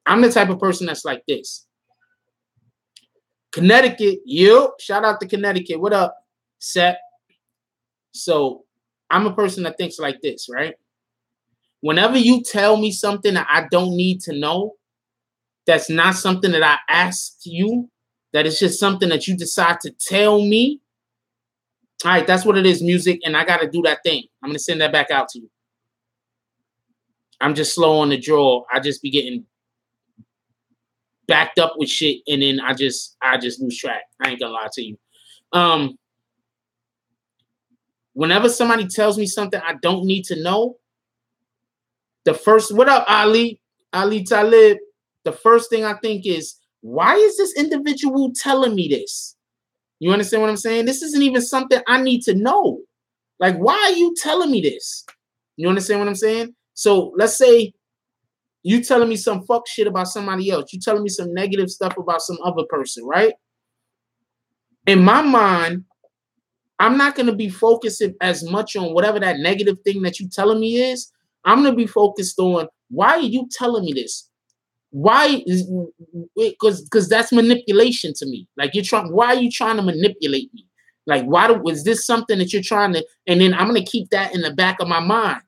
I'm the type of person that's like this. Connecticut, shout out to Connecticut. What up, Seth? So I'm a person that thinks like this, right? Whenever you tell me something that I don't need to know, that's not something that I asked you, that is just something that you decide to tell me. All right, that's what it is, music, and I got to do that thing. I'm going to send that back out to you. I'm just slow on the draw. I just be getting backed up with shit, and then I just lose track. I ain't going to lie to you. Whenever somebody tells me something I don't need to know, what up, Ali Talib? The first thing I think is, why is this individual telling me this? You understand what I'm saying? This isn't even something I need to know. Like, why are you telling me this? You understand what I'm saying? So let's say you telling me some fuck shit about somebody else. You telling me some negative stuff about some other person, right? In my mind, I'm not going to be focusing as much on whatever that negative thing that you telling me is. I'm going to be focused on, why are you telling me this? Why? Because that's manipulation to me. Like, why are you trying to manipulate me? Like, was this something that you're trying to, and then I'm going to keep that in the back of my mind.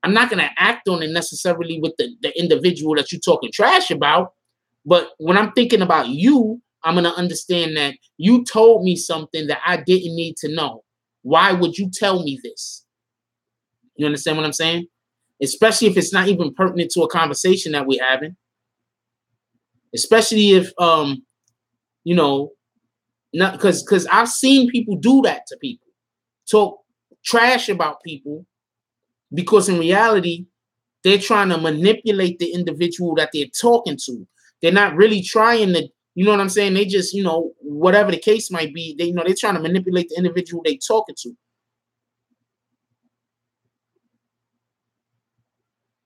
I'm not going to act on it necessarily with the individual that you're talking trash about. But when I'm thinking about you, I'm going to understand that you told me something that I didn't need to know. Why would you tell me this? You understand what I'm saying? Especially if it's not even pertinent to a conversation that we're having. especially if you know, not because I've seen people do that to people, talk trash about people, because in reality they're trying to manipulate the individual that they're talking to. They're not really trying to, you know what I'm saying? They just, you know, whatever the case might be, they, you know, they're trying to manipulate the individual they talking to.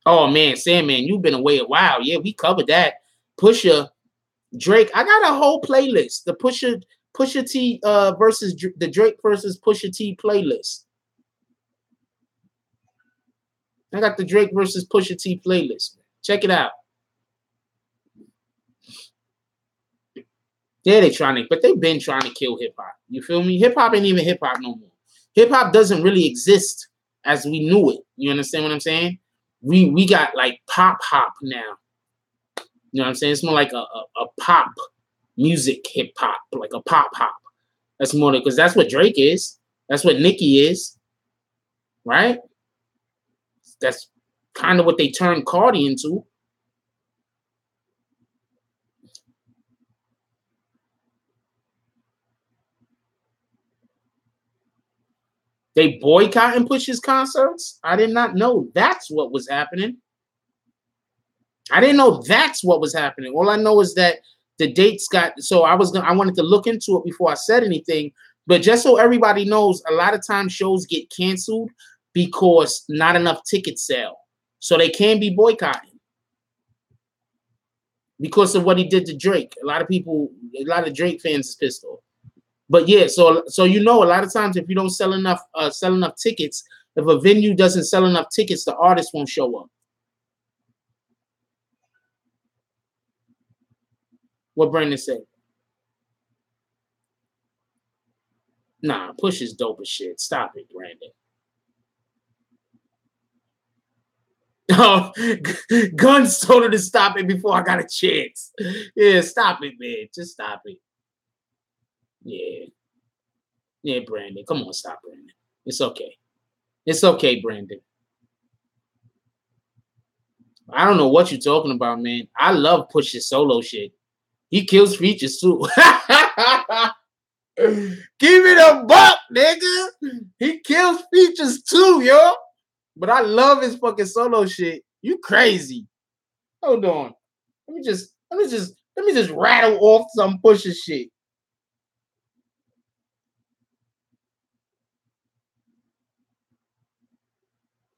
Oh man, Sandman, you've been away a while. Yeah, we covered that. Pusha, Drake. I got a whole playlist. The Pusha T versus the Drake versus Pusha T playlist. I got the Drake versus Pusha T playlist. Check it out. Yeah, they trying to, but they've been trying to kill hip hop. You feel me? Hip hop ain't even hip hop no more. Hip hop doesn't really exist as we knew it. You understand what I'm saying? We got like pop hop now. You know what I'm saying? It's more like a pop music hip hop, like a pop hop. That's more because that's what Drake is. That's what Nicki is, right? That's kind of what they turned Cardi into. They boycotting Push's concerts? I did not know that's what was happening. I didn't know that's what was happening. All I know is that the dates got, so I wanted to look into it before I said anything. But just so everybody knows, a lot of times shows get canceled because not enough tickets sell. So they can be boycotting because of what he did to Drake. A lot of Drake fans is pissed off. But yeah, so you know, a lot of times if you don't sell enough tickets, if a venue doesn't sell enough tickets, the artist won't show up. What Brandon said. Nah, Push is dope as shit. Stop it, Brandon. Oh, Guns told her to stop it before I got a chance. Yeah, stop it, man. Just stop it. Yeah. Yeah, Brandon. Come on, stop, Brandon. It's okay. It's okay, Brandon. I don't know what you're talking about, man. I love Push's solo shit. He kills features too. Give it a buck, nigga. He kills features too, yo. But I love his fucking solo shit. You crazy. Hold on. Let me just rattle off some Pusha shit.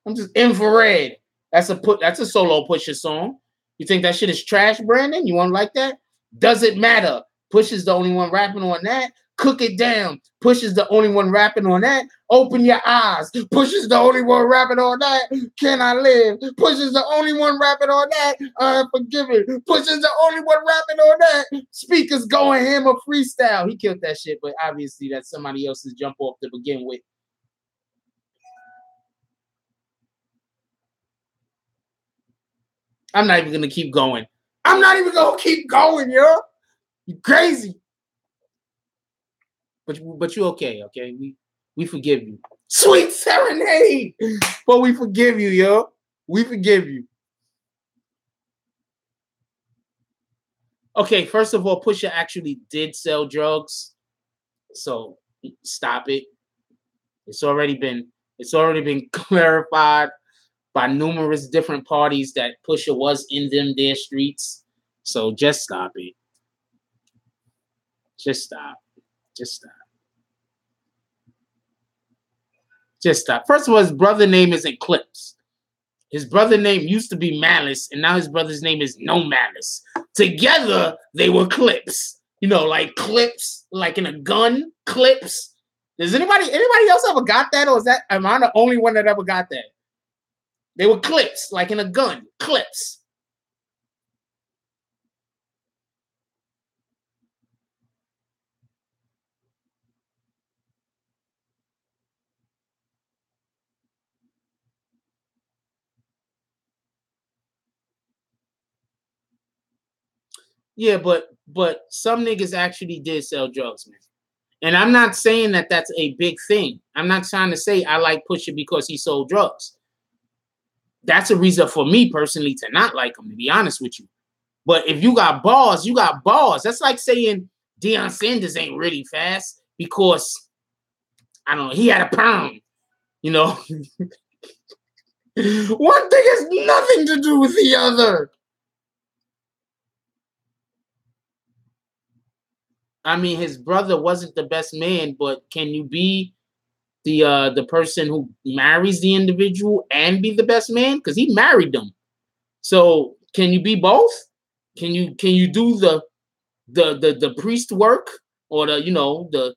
I'm just infrared. That's a solo Pusha song. You think that shit is trash, Brandon? You won't like that? Doesn't matter. Pusha's the only one rapping on that. Cook It Down. Push's the only one rapping on that. Open Your Eyes. Push's the only one rapping on that. Can I Live? Push's the only one rapping on that. Unforgiven. Push's the only one rapping on that. Speakers Going Hammer Freestyle. He killed that shit, but obviously that's somebody else's jump off to begin with. I'm not even gonna keep going. I'm not even gonna keep going, yo. You crazy. But you okay, okay? We forgive you. Sweet Serenade. But we forgive you, yo. We forgive you. Okay, first of all, Pusha actually did sell drugs. So stop it. It's already been clarified by numerous different parties that Pusha was in their streets. So just stop it. Just stop. Just stop. Just stop. First of all, his brother name isn't Clips. His brother name used to be Malice, and now his brother's name is No Malice. Together, they were Clips. You know, like Clips, like in a gun, Clips. Does anybody else ever got that, or am I the only one that ever got that? They were Clips, like in a gun, Clips. Yeah, but some niggas actually did sell drugs, man. And I'm not saying that that's a big thing. I'm not trying to say I like Pusha because he sold drugs. That's a reason for me personally to not like him, to be honest with you. But if you got balls, you got balls. That's like saying Deion Sanders ain't really fast because, I don't know, he had a perm. You know, one thing has nothing to do with the other. I mean, his brother wasn't the best man, but can you be the person who marries the individual and be the best man? Because he married them. So can you be both? Can you do the priest work or the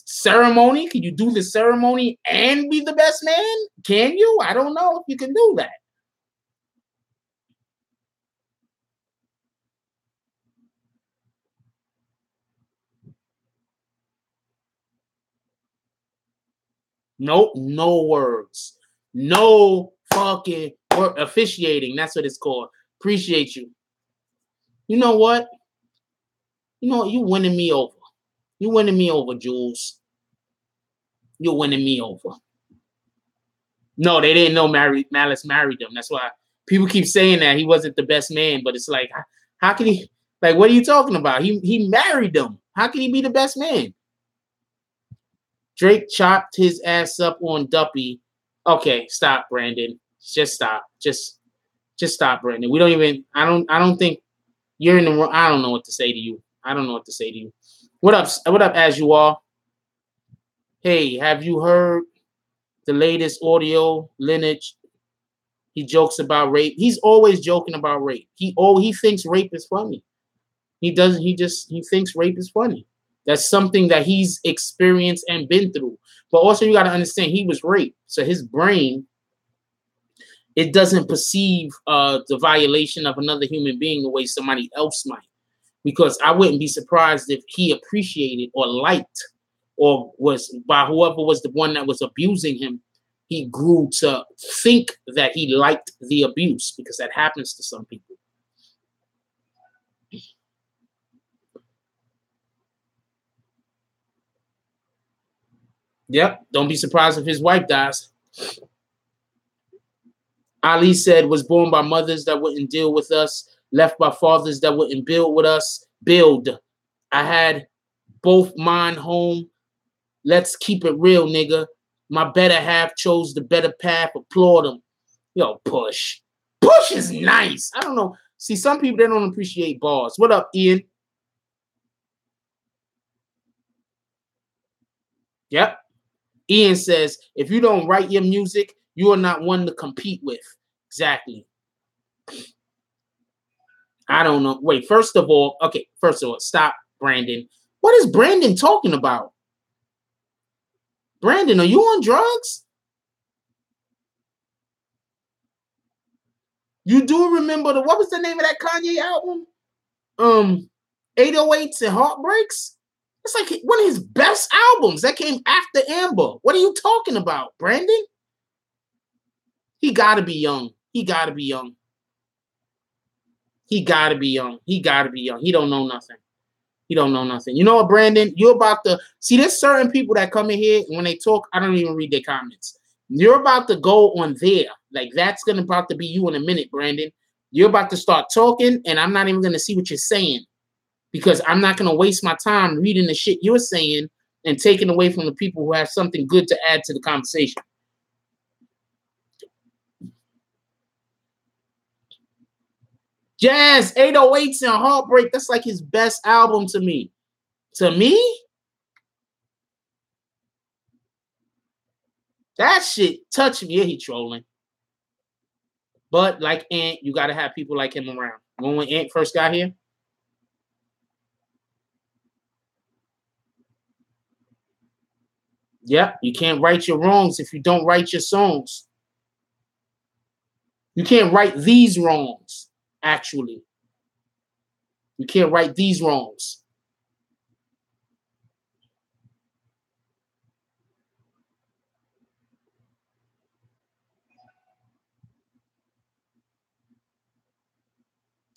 ceremony? Can you do the ceremony and be the best man? Can you? I don't know if you can do that. Nope, no words. No fucking word. Officiating. That's what it's called. Appreciate you. You know what? You know what? You winning me over. You winning me over, Jules. You're winning me over. No, they didn't know Malice married them. That's why people keep saying that he wasn't the best man. But it's like, how can he? Like, what are you talking about? He married them. How can he be the best man? Drake chopped his ass up on Duppy. Okay, stop, Brandon. Just stop. Just stop, Brandon. We don't even. I don't think you're in the. I don't know what to say to you. I don't know what to say to you. What up? What up, as you are? Hey, have you heard the latest audio? Lineage. He jokes about rape. He's always joking about rape. He thinks rape is funny. He doesn't. He thinks rape is funny. That's something that he's experienced and been through. But also, you got to understand, he was raped, so his brain, it doesn't perceive the violation of another human being the way somebody else might. Because I wouldn't be surprised if he appreciated or liked or was by whoever was the one that was abusing him. He grew to think that he liked the abuse because that happens to some people. Yep. Don't be surprised if his wife dies. Ali said, was born by mothers that wouldn't deal with us, left by fathers that wouldn't build with us. Build. I had both mine home. Let's keep it real, nigga. My better half chose the better path. Applaud him. Yo, Push. Push is nice. I don't know. See, some people, they don't appreciate bars. What up, Ian? Yep. Ian says, if you don't write your music, you are not one to compete with. Exactly. I don't know. Wait, first of all, stop, Brandon. What is Brandon talking about? Brandon, are you on drugs? You do remember what was the name of that Kanye album? 808s and Heartbreaks? It's like one of his best albums that came after Amber. What are you talking about, Brandon? He gotta be young. He gotta be young. He gotta be young. He gotta be young. He don't know nothing. He don't know nothing. You know what, Brandon? You're about to see. There's certain people that come in here and when they talk, I don't even read their comments. You're about to go on there. Like that's gonna about to be you in a minute, Brandon. You're about to start talking, and I'm not even gonna see what you're saying because I'm not gonna waste my time reading the shit you're saying and taking away from the people who have something good to add to the conversation. Jazz 808s and Heartbreak. That's like his best album to me. To me, that shit touched me. Yeah, he trolling. But like Ant, you got to have people like him around. When Ant first got here, yep, you can't right your wrongs if you don't write your songs. You can't right these wrongs, actually. You can't right these wrongs.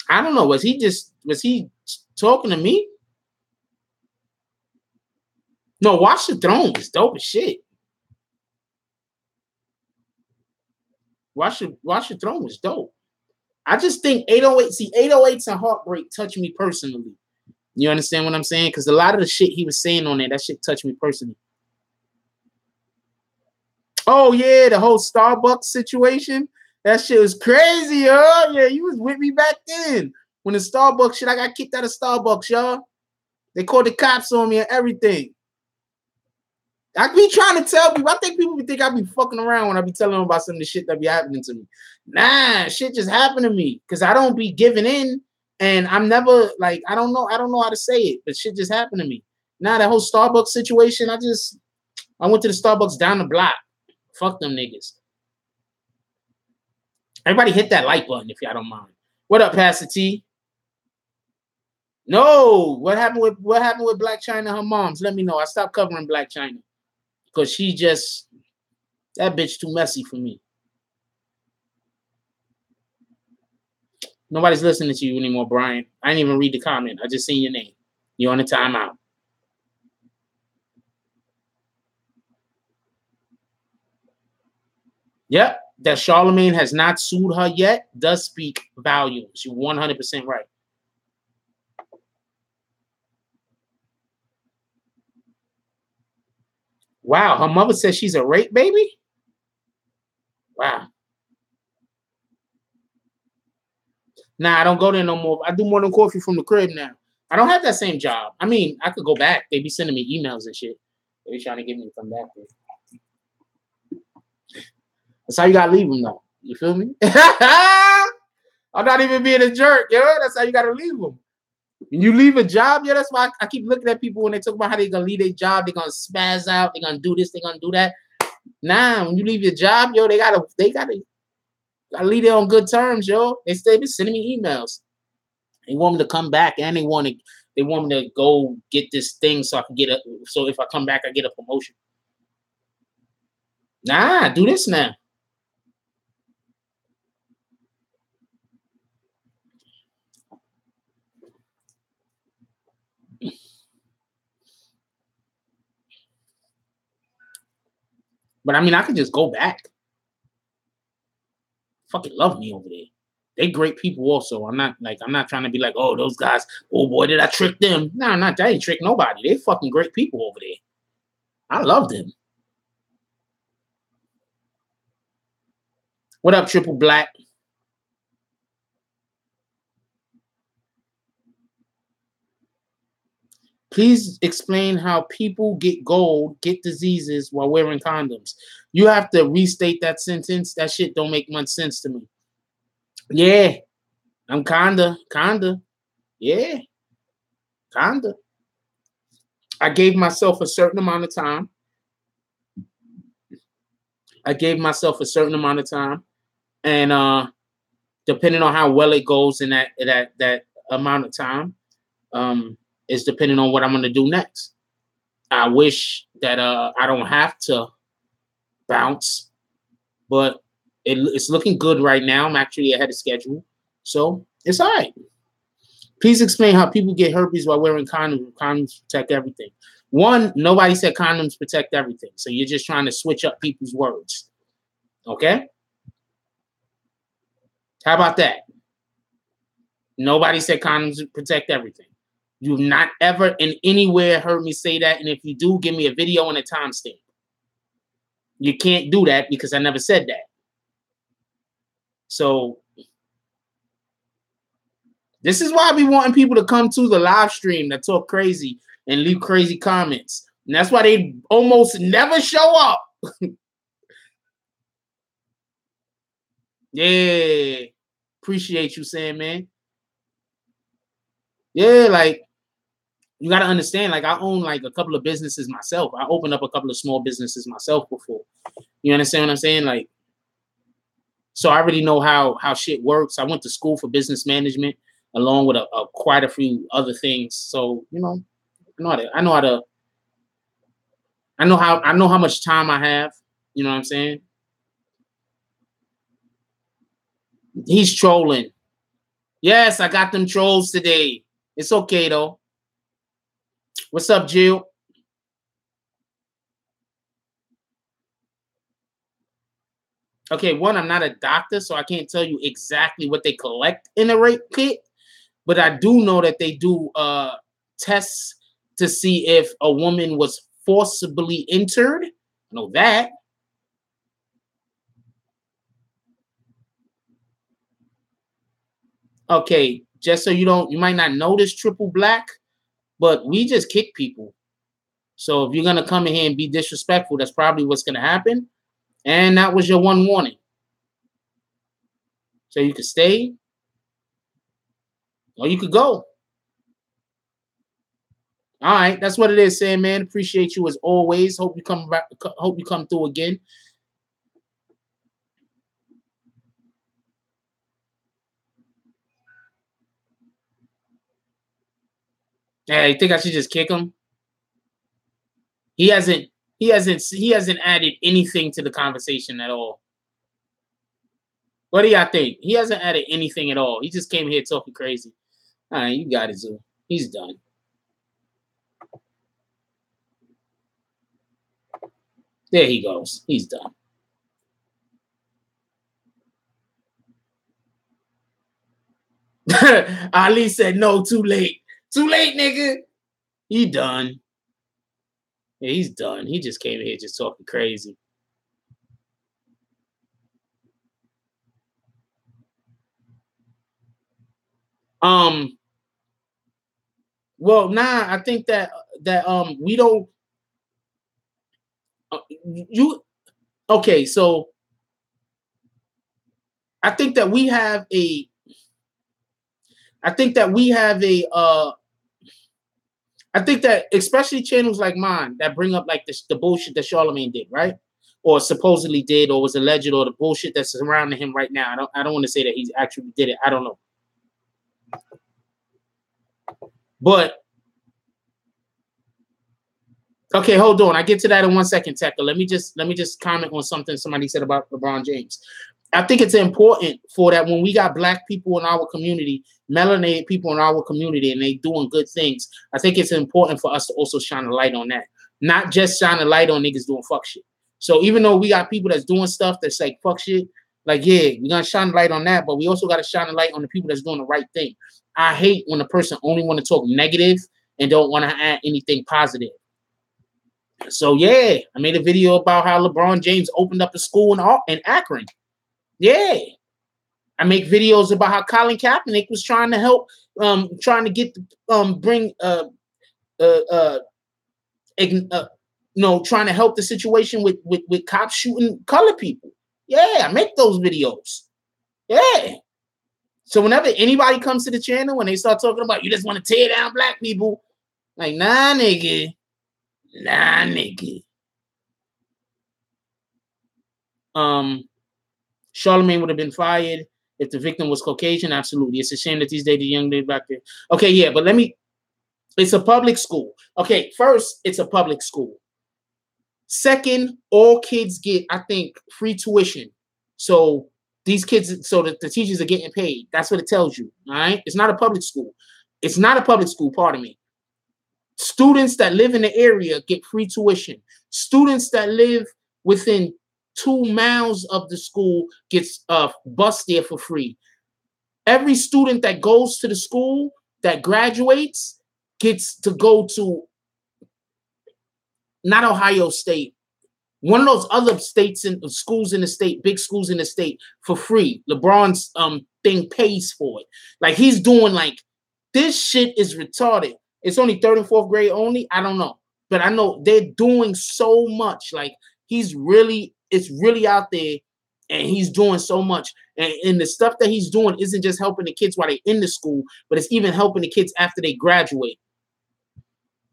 I don't know. Was he talking to me? No, Watch the Throne is dope as shit. Watch the Throne was dope. I just think 808. See, 808s and Heartbreak touch me personally. You understand what I'm saying? Because a lot of the shit he was saying on there, that shit touched me personally. Oh yeah, the whole Starbucks situation. That shit was crazy, yo. Yeah, you was with me back then. When the Starbucks shit, I got kicked out of Starbucks, y'all. They called the cops on me and everything. I be trying to tell people. I think people think I be fucking around when I be telling them about some of the shit that be happening to me. Nah, shit just happened to me because I don't be giving in, and I'm never like I don't know how to say it, but shit just happened to me. Nah, that whole Starbucks situation, I went to the Starbucks down the block. Fuck them niggas. Everybody hit that like button if y'all don't mind. What up, Pastor T? No, what happened with Black China and her moms? Let me know. I stopped covering Black China because that bitch too messy for me. Nobody's listening to you anymore, Brian. I didn't even read the comment. I just seen your name. You're on the timeout. Yep, that Charlamagne has not sued her yet does speak volumes. You're 100% right. Wow, her mother says she's a rape baby? Wow. Nah, I don't go there no more. I do more than coffee from the crib now. I don't have that same job. I mean, I could go back. They be sending me emails and shit. They be trying to get me to come back there. That's how you gotta leave them, though. You feel me? I'm not even being a jerk, yo. That's how you gotta leave them. When you leave a job, yeah, that's why I keep looking at people when they talk about how they're gonna leave their job, they're gonna spaz out, they're gonna do this, they're gonna do that. Nah, when you leave your job, yo, they gotta leave there on good terms, yo. They've been sending me emails. They want me to come back, and they want me to go get this thing so I can so if I come back, I get a promotion. Nah, do this now. But I mean, I could just go back. Fucking love me over there. They great people also. I'm not trying to be like, oh, those guys, oh boy, did I trick them? No, I ain't trick nobody. They fucking great people over there. I love them. What up, Triple Black? Please explain how people get gold, get diseases while wearing condoms. You have to restate that sentence. That shit don't make much sense to me. Yeah, I'm kinda. Yeah, kinda. I gave myself a certain amount of time. And depending on how well it goes in that amount of time, is depending on what I'm gonna do next. I wish that I don't have to bounce, but it's looking good right now. I'm actually ahead of schedule, so it's all right. Please explain how people get herpes while wearing condoms. Condoms protect everything. One, nobody said condoms protect everything, so you're just trying to switch up people's words. Okay? How about that? Nobody said condoms protect everything. You've not ever in anywhere heard me say that, and if you do, give me a video and a timestamp. You can't do that because I never said that. So this is why I be wanting people to come to the live stream that talk crazy and leave crazy comments. And that's why they almost never show up. Yeah. Appreciate you saying, man. Yeah, like you got to understand, like I own like a couple of businesses myself. I opened up a couple of small businesses myself before. You understand what I'm saying? Like, so I already know how shit works. I went to school for business management along with quite a few other things. So, you know, I know how much time I have. You know what I'm saying? He's trolling. Yes, I got them trolls today. It's okay though. What's up, Jill? Okay, one, I'm not a doctor, so I can't tell you exactly what they collect in a rape kit, but I do know that they do tests to see if a woman was forcibly entered. I know that. Okay, just so you might not notice triple black, but we just kick people. So if you're gonna come in here and be disrespectful, that's probably what's gonna happen. And that was your one warning. So you could stay or you could go. All right, that's what it is, Sam, man. Appreciate you as always. Hope you come back. Hope you come through again. Hey, I think I should just kick him. He hasn't. He hasn't added anything to the conversation at all. What do y'all think? He hasn't added anything at all. He just came here talking crazy. All right, you got it, Zoo. He's done. There he goes. He's done. Ali said, no, too late. Too late, nigga. He done. Yeah, he's done. He just came in here just talking crazy. Well, nah, I think that we don't you okay, so I think that we have a I think that we have a I think that especially channels like mine that bring up like the bullshit that Charlamagne did, right? Or supposedly did, or was alleged, or the bullshit that's surrounding him right now. I don't want to say that he actually did it. I don't know. But okay, hold on. I get to that in 1 second, Tekka. Let me just comment on something somebody said about LeBron James. I think it's important for that when we got black people in our community, melanated people in our community, and they doing good things. I think it's important for us to also shine a light on that, not just shine a light on niggas doing fuck shit. So even though we got people that's doing stuff that's like fuck shit, like yeah, we're gonna shine a light on that, but we also got to shine a light on the people that's doing the right thing. I hate when a person only want to talk negative and don't want to add anything positive. So yeah, I made a video about how LeBron James opened up a school in Akron. Yeah. I make videos about how Colin Kaepernick was trying to help, trying to get, bring, trying to help the situation with cops shooting colored people. Yeah, I make those videos. Yeah. So whenever anybody comes to the channel and they start talking about you just want to tear down black people, like nah, nigga, nah, nigga. Charlamagne would have been fired if the victim was Caucasian. Absolutely. It's a shame that these days the young lady back there. Okay, yeah, but it's a public school. Okay, first, it's a public school. Second, all kids get, I think, free tuition. So these kids, so that the teachers are getting paid. That's what it tells you. All right. It's not a public school. It's not a public school, pardon me. Students that live in the area get free tuition. Students that live within 2 miles of the school gets bus there for free. Every student that goes to the school that graduates gets to go to not Ohio State, one of those other states and schools in the state, big schools in the state for free. LeBron's thing pays for it. Like he's doing like this shit is retarded. It's only 3rd and 4th grade only. I don't know, but I know they're doing so much. Like it's really out there, and he's doing so much. And the stuff that he's doing isn't just helping the kids while they're in the school, but it's even helping the kids after they graduate.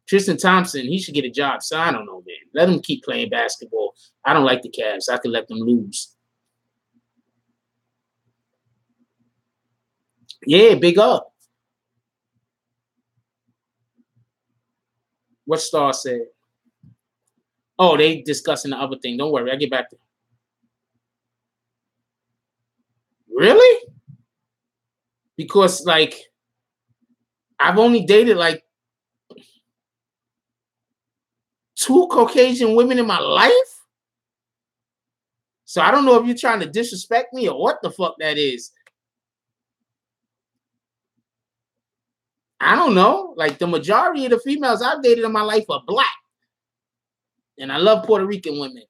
Tristan Thompson, he should get a job. So I don't know, man. Let him keep playing basketball. I don't like the Cavs. I could let them lose. Yeah, big up. What Star said? Oh, they discussing the other thing. Don't worry, I'll get back to it. Really? Because like I've only dated like 2 Caucasian women in my life. So I don't know if you're trying to disrespect me or what the fuck that is. I don't know. Like the majority of the females I've dated in my life are black. And I love Puerto Rican women.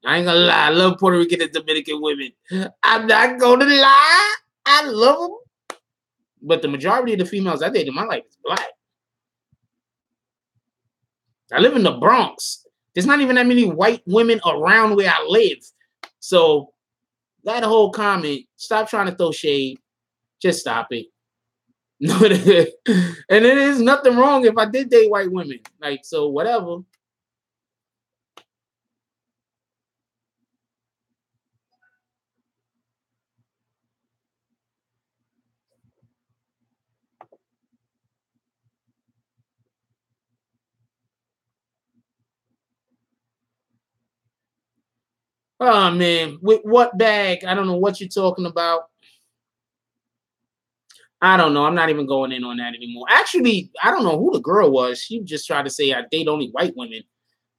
I ain't gonna lie. I love Puerto Rican and Dominican women. I'm not gonna lie. I love them. But the majority of the females I dated in my life is black. I live in the Bronx. There's not even that many white women around where I live. So that whole comment, stop trying to throw shade. Just stop it. And it is nothing wrong if I did date white women. Like, so whatever. Oh man, with what bag? I don't know what you're talking about. I don't know. I'm not even going in on that anymore. Actually, I don't know who the girl was. She just tried to say I date only white women.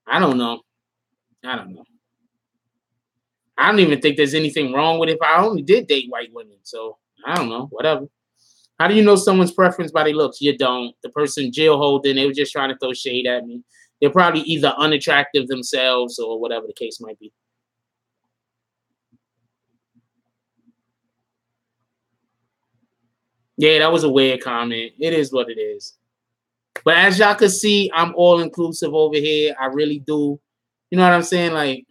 I don't know. I don't know. I don't even think there's anything wrong with it if I only did date white women. So I don't know. Whatever. How do you know someone's preference by their looks? You don't. The person jail holding, they were just trying to throw shade at me. They're probably either unattractive themselves or whatever the case might be. Yeah, that was a weird comment. It is what it is. But as y'all can see, I'm all inclusive over here. I really do. You know what I'm saying? Like,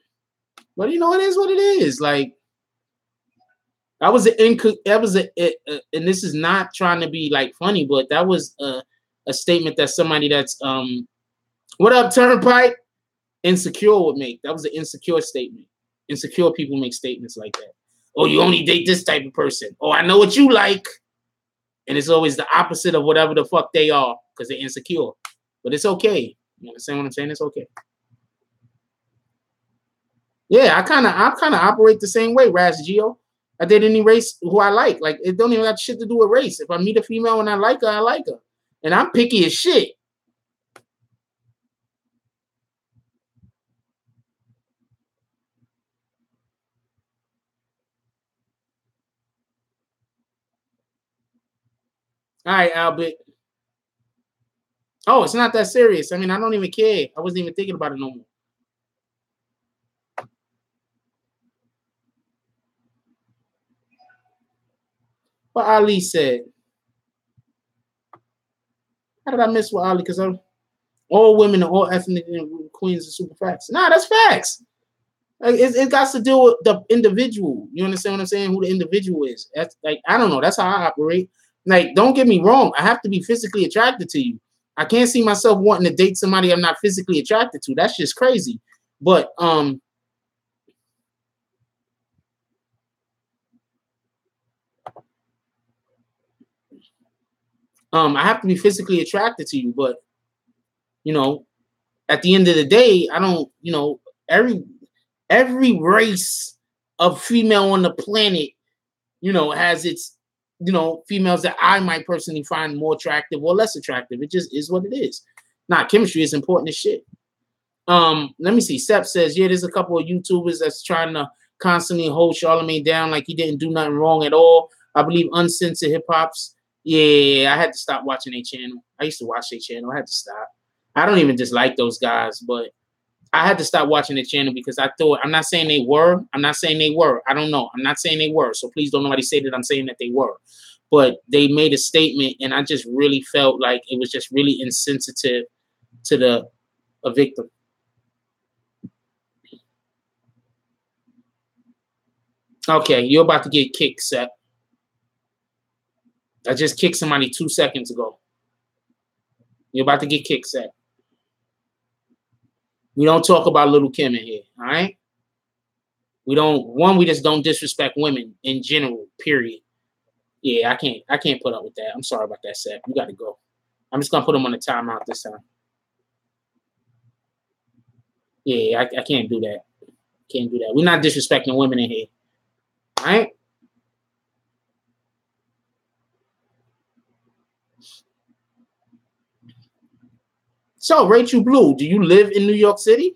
but you know, it is what it is. Like, that was and this is not trying to be like funny, but that was a statement that somebody that's what up, Turnpike? Insecure would make. That was an insecure statement. Insecure people make statements like that. Oh, you only date this type of person. Oh, I know what you like. And it's always the opposite of whatever the fuck they are because they're insecure. But it's okay. You understand what I'm saying? It's okay. Yeah, I kind of operate the same way, Raz Geo. I date any race who I like. Like, it don't even have shit to do with race. If I meet a female and I like her, I like her. And I'm picky as shit. All right, Albert. Oh, it's not that serious. I mean, I don't even care. I wasn't even thinking about it no more. What Ali said. How did I miss what Ali? Because all women and all ethnic queens are super facts. Nah, that's facts. Like, it got to deal with the individual. You understand what I'm saying? Who the individual is. That's like, I don't know. That's how I operate. Like, don't get me wrong. I have to be physically attracted to you. I can't see myself wanting to date somebody I'm not physically attracted to. That's just crazy. But I have to be physically attracted to you. But you know, at the end of the day, I don't. You know, every race of female on the planet, you know, has its, you know, females that I might personally find more attractive or less attractive. It just is what it is. Nah, chemistry is important as shit. Let me see. Sep says, yeah, there's a couple of YouTubers that's trying to constantly hold Charlamagne down like he didn't do nothing wrong at all. I believe uncensored hip hops. Yeah, I had to stop watching their channel. I used to watch their channel. I had to stop. I don't even dislike those guys, but I had to stop watching the channel because I thought, I'm not saying they were. I'm not saying they were. I don't know. I'm not saying they were. So please don't nobody say that I'm saying that they were. But they made a statement, and I just really felt like it was just really insensitive to a victim. Okay, you're about to get kicked, Seth. I just kicked somebody 2 seconds ago. You're about to get kicked, Seth. We don't talk about Little Kim in here, all right? We just don't disrespect women in general, period. Yeah, I can't put up with that. I'm sorry about that, Seth. You got to go. I'm just gonna put him on a timeout this time. Yeah, I can't do that. Can't do that. We're not disrespecting women in here. All right? So, Rachel Blue, do you live in New York City?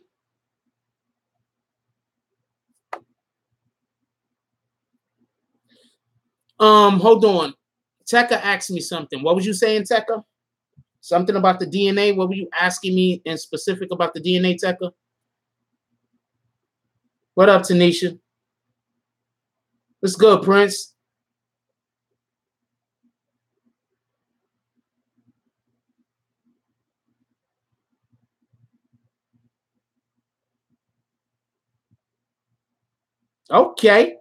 Hold on. Tekka asked me something. What was you saying, Tekka? Something about the DNA. What were you asking me in specific about the DNA, Tekka? What up, Tanisha? What's good, Prince? Okay.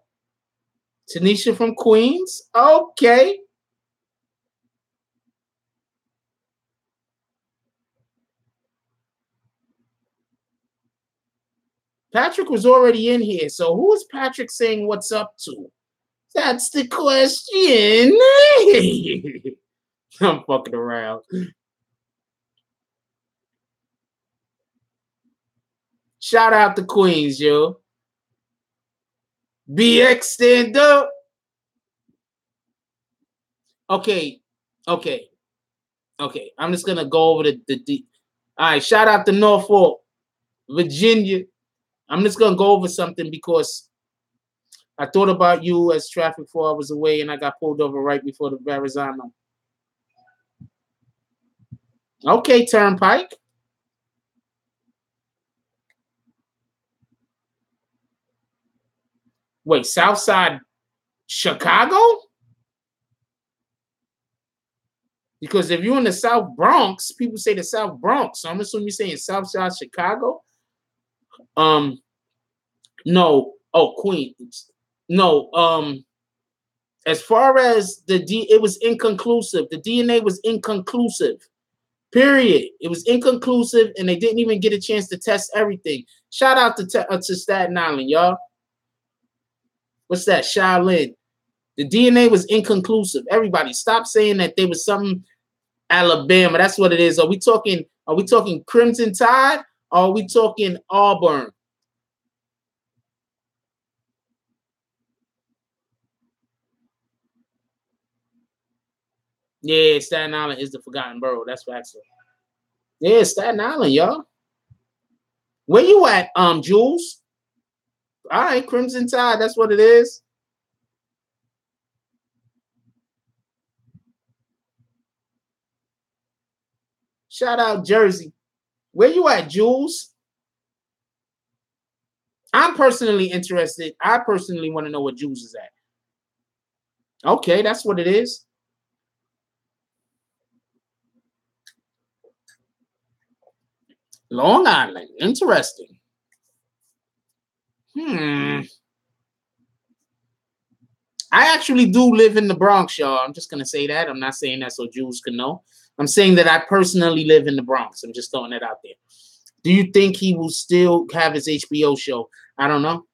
Tanisha from Queens. Okay. Patrick was already in here. So who is Patrick saying what's up to? That's the question. I'm fucking around. Shout out to Queens, yo. BX stand up. Okay. I'm just gonna go over the all right, shout out to Norfolk, Virginia. I'm just gonna go over something because I thought about you as traffic 4 hours away and I got pulled over right before the Verrazano. Okay, Turnpike. Wait, Southside Chicago? Because if you're in the South Bronx, people say the South Bronx. So I'm assuming you're saying Southside Chicago. No. Oh, Queens. No. As far as it was inconclusive. The DNA was inconclusive. Period. It was inconclusive, and they didn't even get a chance to test everything. Shout out to Staten Island, y'all. What's that? Shaolin. The DNA was inconclusive. Everybody, stop saying that there was something Alabama. That's what it is. Are we talking Crimson Tide or are we talking Auburn? Yeah, Staten Island is the forgotten borough. That's facts. Yeah, Staten Island, y'all. Where you at, Jules? All right, Crimson Tide. That's what it is. Shout out Jersey. Where you at, Jules? I'm personally interested. I personally want to know what Jules is at. Okay, that's what it is. Long Island. Interesting. I actually do live in the Bronx, y'all. I'm just gonna say that. I'm not saying that so Jules can know. I'm saying that I personally live in the Bronx. I'm just throwing that out there. Do you think he will still have his HBO show? I don't know.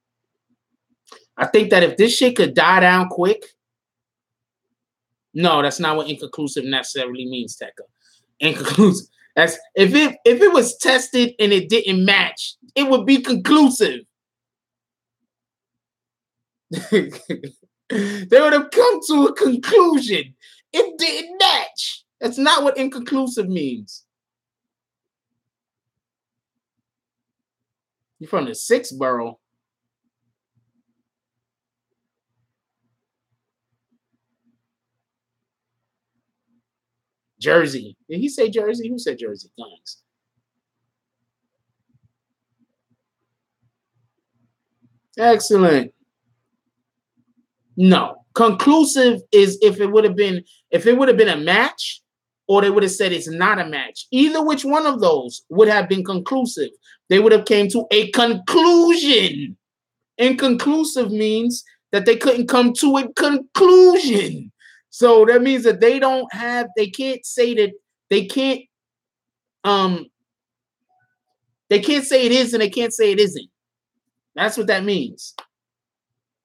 I think that if this shit could die down quick, no, that's not what inconclusive necessarily means, Tekka. Inconclusive. That's if it was tested and it didn't match, it would be conclusive. They would have come to a conclusion. It didn't match. That's not what inconclusive means. You're from the 6th borough. Jersey. Did he say Jersey? Who said Jersey? Thanks. Excellent. No. Conclusive is if it would have been a match, or they would have said it's not a match. Either which one of those would have been conclusive. They would have came to a conclusion. Inconclusive means that they couldn't come to a conclusion. So that means that they can't say that they can't say it is and they can't say it isn't. That's what that means.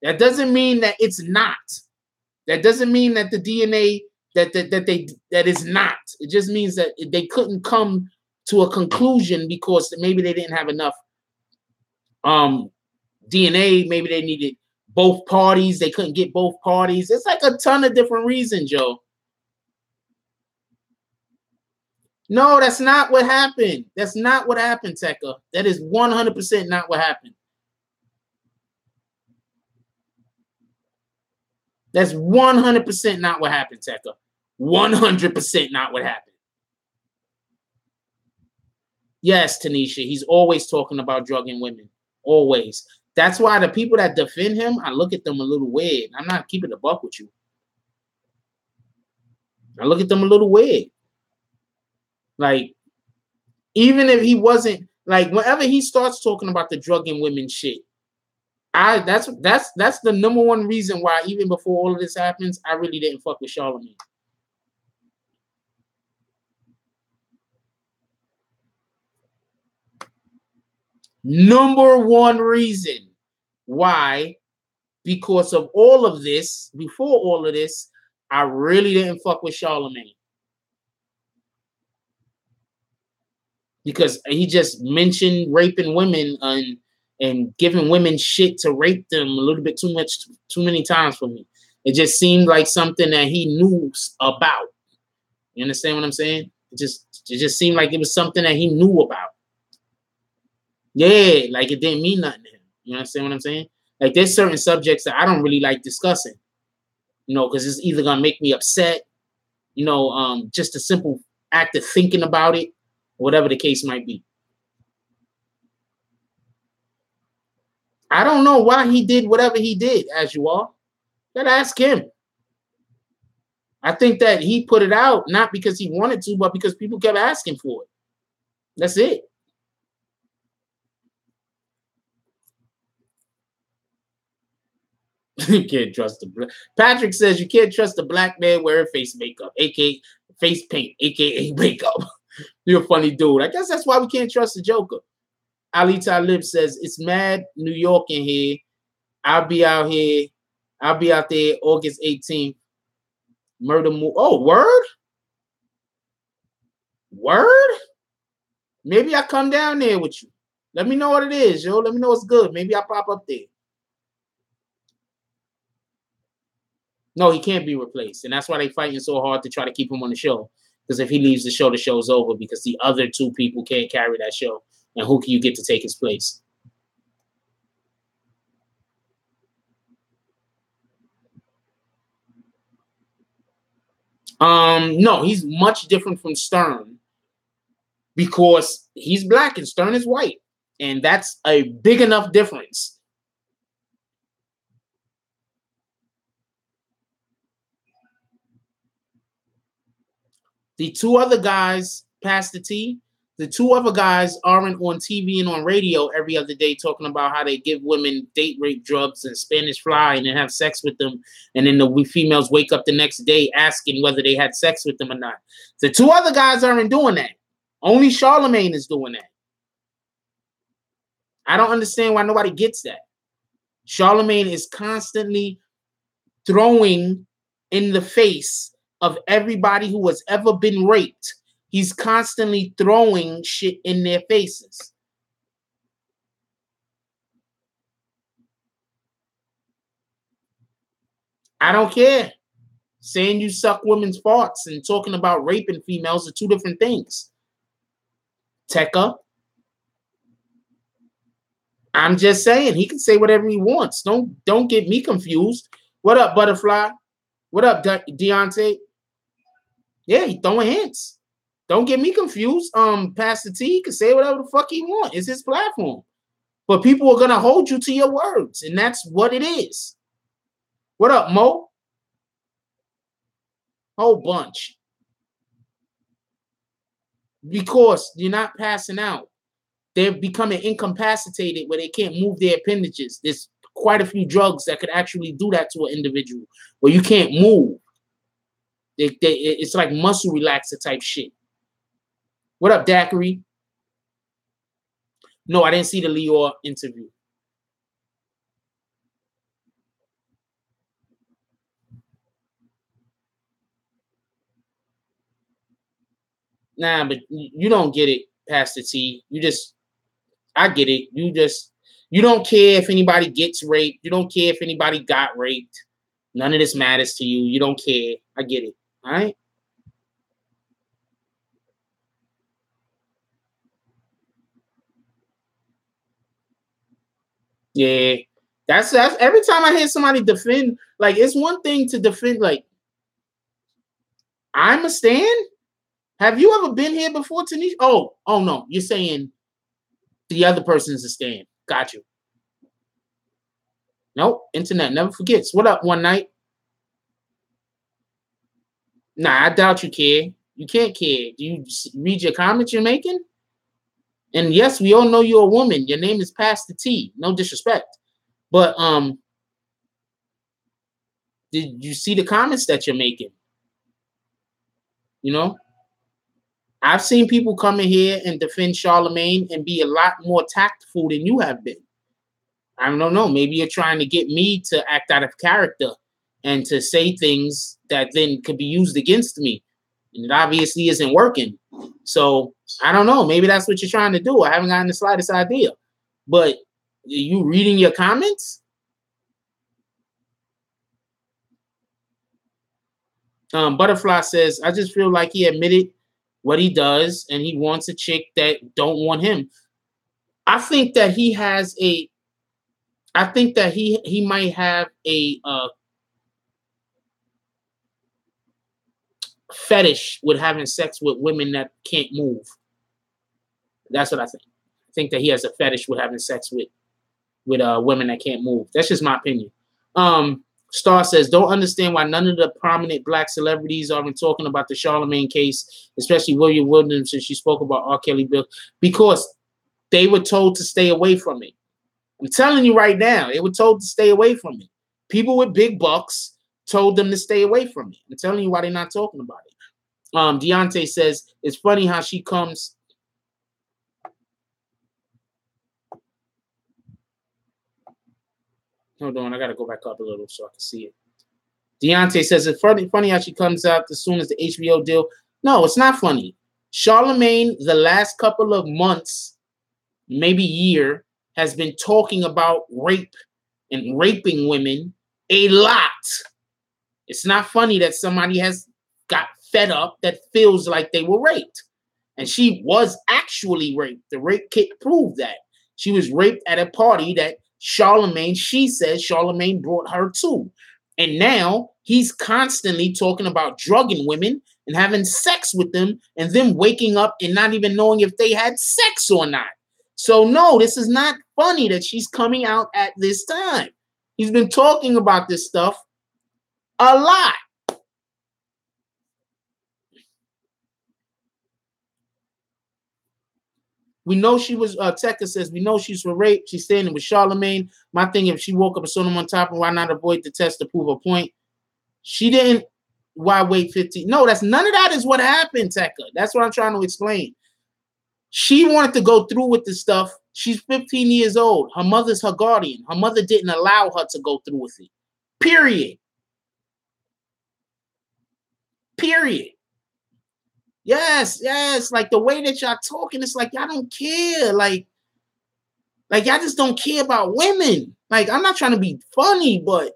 That doesn't mean that it's not. That doesn't mean that the DNA that is not. It just means that they couldn't come to a conclusion because maybe they didn't have enough DNA. Maybe they needed both parties. They couldn't get both parties. It's like a ton of different reasons, Joe. No, that's not what happened. That's not what happened, Tekka. That is 100% not what happened. That's 100% not what happened, Tekka. 100% not what happened. Yes, Tanisha, he's always talking about drugging women. Always. That's why the people that defend him, I look at them a little weird. I'm not keeping the buck with you. I look at them a little weird. Like, even if he wasn't, like, whenever he starts talking about the drugging women shit, that's the number one reason why, even before all of this happens, I really didn't fuck with Charlamagne. Number one reason why, because of all of this, before all of this, I really didn't fuck with Charlamagne. Because he just mentioned raping women and giving women shit to rape them a little bit too many times for me. It just seemed like something that he knew about. You understand what I'm saying? It just seemed like it was something that he knew about. Yeah, like it didn't mean nothing to him. You understand what I'm saying? Like there's certain subjects that I don't really like discussing, you know, because it's either gonna make me upset, you know, just a simple act of thinking about it, whatever the case might be. I don't know why he did whatever he did, as you are. Gotta ask him. I think that he put it out not because he wanted to, but because people kept asking for it. That's it. You can't trust the Patrick says you can't trust a black man wearing face makeup, aka face paint, aka makeup. You're a funny dude. I guess that's why we can't trust the Joker. Ali Talib says it's mad New York in here. I'll be out here. I'll be out there August 18th. Murder move. Oh, word? Word? Maybe I come down there with you. Let me know what it is, yo. Let me know what's good. Maybe I'll pop up there. No, he can't be replaced. And that's why they're fighting so hard to try to keep him on the show. Because if he leaves the show's over because the other two people can't carry that show. And who can you get to take his place? No, he's much different from Stern because he's black and Stern is white. And that's a big enough difference. The two other guys passed the T. The two other guys aren't on TV and on radio every other day talking about how they give women date rape drugs and Spanish fly and then have sex with them. And then the females wake up the next day asking whether they had sex with them or not. The two other guys aren't doing that. Only Charlamagne is doing that. I don't understand why nobody gets that. Charlamagne is constantly throwing in the face of everybody who has ever been raped. He's constantly throwing shit in their faces. I don't care. Saying you suck women's farts and talking about raping females are two different things. Tekka. I'm just saying he can say whatever he wants. Don't get me confused. What up, Butterfly? What up, Deontay? Yeah, he throwing hints. Don't get me confused. Pastor T can say whatever the fuck he wants. It's his platform. But people are gonna hold you to your words, and that's what it is. What up, Mo? Whole bunch. Because you're not passing out. They're becoming incapacitated where they can't move their appendages. There's quite a few drugs that could actually do that to an individual where you can't move. It's like muscle relaxer type shit. What up, Daiquiri? No, I didn't see the Lior interview. Nah, but you don't get it, Pastor T. I get it. You don't care if anybody gets raped. You don't care if anybody got raped. None of this matters to you. You don't care. I get it. All right? Yeah. That's every time I hear somebody defend, like it's one thing to defend, like I'm a stan. Have you ever been here before, Tanisha? Oh no, you're saying the other person's a stan. Got you. Nope, internet never forgets. What up, one night? Nah, I doubt you care. You can't care. Do you read your comments you're making? And yes, we all know you're a woman. Your name is Pastor T. No disrespect. But did you see the comments that you're making? You know? I've seen people come in here and defend Charlamagne and be a lot more tactful than you have been. I don't know. Maybe you're trying to get me to act out of character and to say things that then could be used against me. And it obviously isn't working. So I don't know. Maybe that's what you're trying to do. I haven't gotten the slightest idea. But you reading your comments? Butterfly says, I just feel like he admitted what he does and he wants a chick that don't want him. I think that he has a I think that he might have a fetish with having sex with women that can't move. That's what I think. I think that he has a fetish with having sex with women that can't move. That's just my opinion. Star says, don't understand why none of the prominent black celebrities are even talking about the Charlamagne case, especially William Williams, since she spoke about R. Kelly Bill, because they were told to stay away from it. I'm telling you right now, they were told to stay away from it. People with big bucks told them to stay away from it. I'm telling you why they're not talking about it. Deontay says, it's funny how she comes. Hold on, I got to go back up a little so I can see it. Deontay says, it's funny how she comes out as soon as the HBO deal. No, it's not funny. Charlamagne, the last couple of months, maybe year, has been talking about rape and raping women a lot. It's not funny that somebody has got fed up that feels like they were raped. And she was actually raped. The rape kit proved that. She was raped at a party that Charlamagne, she says Charlamagne brought her to. And now he's constantly talking about drugging women and having sex with them and them waking up and not even knowing if they had sex or not. So no, this is not funny that she's coming out at this time. He's been talking about this stuff a lot. We know she was, Tekka says, we know she's for rape. She's standing with Charlamagne. My thing, if she woke up and saw him on top, and why not avoid the test to prove a point? She didn't, why wait 15? No, that's none of that is what happened, Tekka. That's what I'm trying to explain. She wanted to go through with this stuff. She's 15 years old. Her mother's her guardian. Her mother didn't allow her to go through with it. Period. Period. Yes. Like the way that y'all talking, it's like y'all don't care. Like y'all just don't care about women. Like, I'm not trying to be funny, but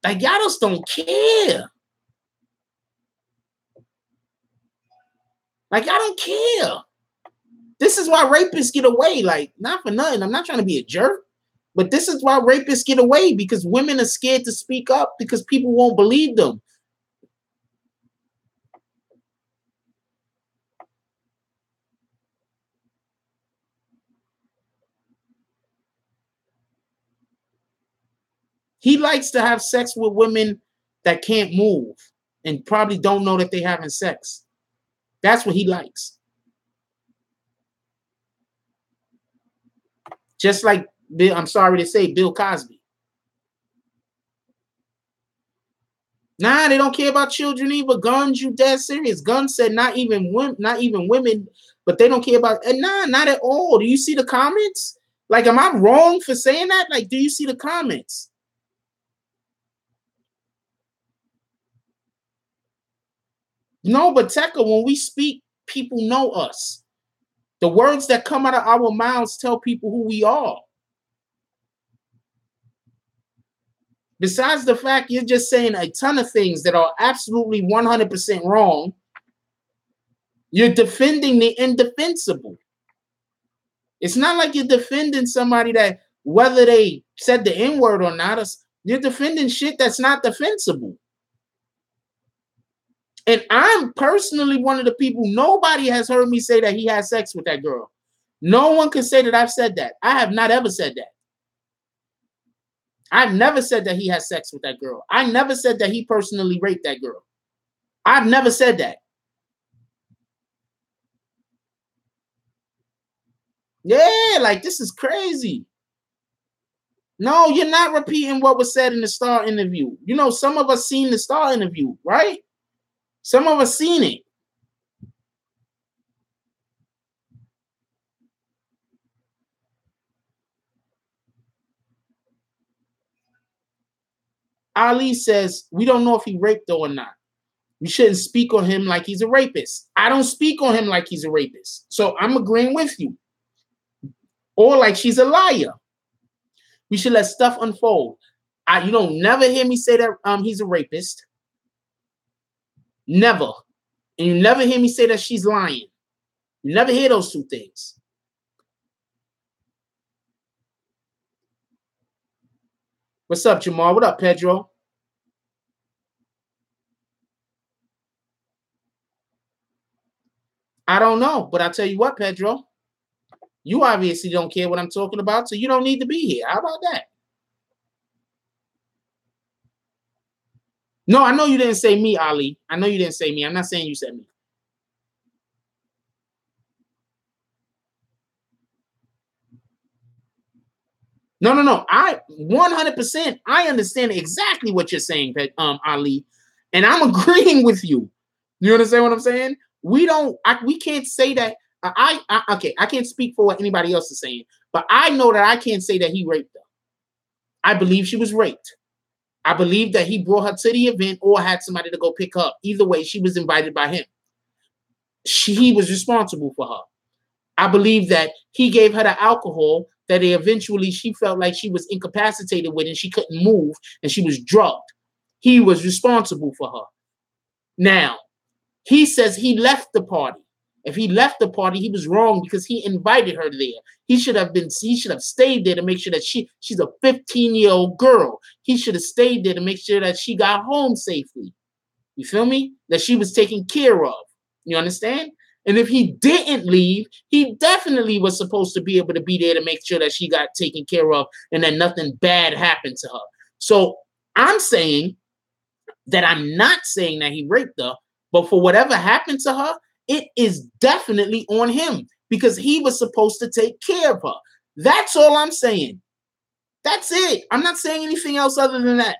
like y'all just don't care. Like, y'all don't care. This is why rapists get away. Like, not for nothing. I'm not trying to be a jerk. But this is why rapists get away, because women are scared to speak up because people won't believe them. He likes to have sex with women that can't move and probably don't know that they're having sex. That's what he likes. Just like, I'm sorry to say, Bill Cosby. Nah, they don't care about children either. Guns, you dead serious. Guns said not even women, but they don't care about, and nah, not at all. Do you see the comments? Like, am I wrong for saying that? Like, do you see the comments? No, but Tekka, when we speak, people know us. The words that come out of our mouths tell people who we are. Besides the fact you're just saying a ton of things that are absolutely 100% wrong, you're defending the indefensible. It's not like you're defending somebody that whether they said the N-word or not, you're defending shit that's not defensible. And I'm personally one of the people, nobody has heard me say that he had sex with that girl. No one can say that I've said that. I have not ever said that. I've never said that he had sex with that girl. I never said that he personally raped that girl. I've never said that. Yeah, like this is crazy. No, you're not repeating what was said in the Star interview. You know, some of us seen the Star interview, right? Some of us seen it. Ali says, we don't know if he raped her or not. We shouldn't speak on him like he's a rapist. I don't speak on him like he's a rapist. So I'm agreeing with you. Or like she's a liar. We should let stuff unfold. You don't never hear me say that he's a rapist. Never. And you never hear me say that she's lying. You never hear those two things. What's up, Jamal? What up, Pedro? I don't know, but I'll tell you what, Pedro. You obviously don't care what I'm talking about, so you don't need to be here. How about that? No, I know you didn't say me, Ali. I know you didn't say me. I'm not saying you said me. No. I 100%. I understand exactly what you're saying, Ali, and I'm agreeing with you. You understand what I'm saying? We can't say that. Okay, I can't speak for what anybody else is saying, but I know that I can't say that he raped her. I believe she was raped. I believe that he brought her to the event or had somebody to go pick her up. Either way, she was invited by him. He was responsible for her. I believe that he gave her the alcohol that eventually she felt like she was incapacitated with and she couldn't move and she was drugged. He was responsible for her. Now, he says he left the party. If he left the party, he was wrong because he invited her there. He should have stayed there to make sure that she's a 15-year-old girl. He should have stayed there to make sure that she got home safely. You feel me? That she was taken care of. You understand? And if he didn't leave, he definitely was supposed to be able to be there to make sure that she got taken care of and that nothing bad happened to her. So I'm saying that I'm not saying that he raped her, but for whatever happened to her, it is definitely on him because he was supposed to take care of her. That's all I'm saying. That's it. I'm not saying anything else other than that.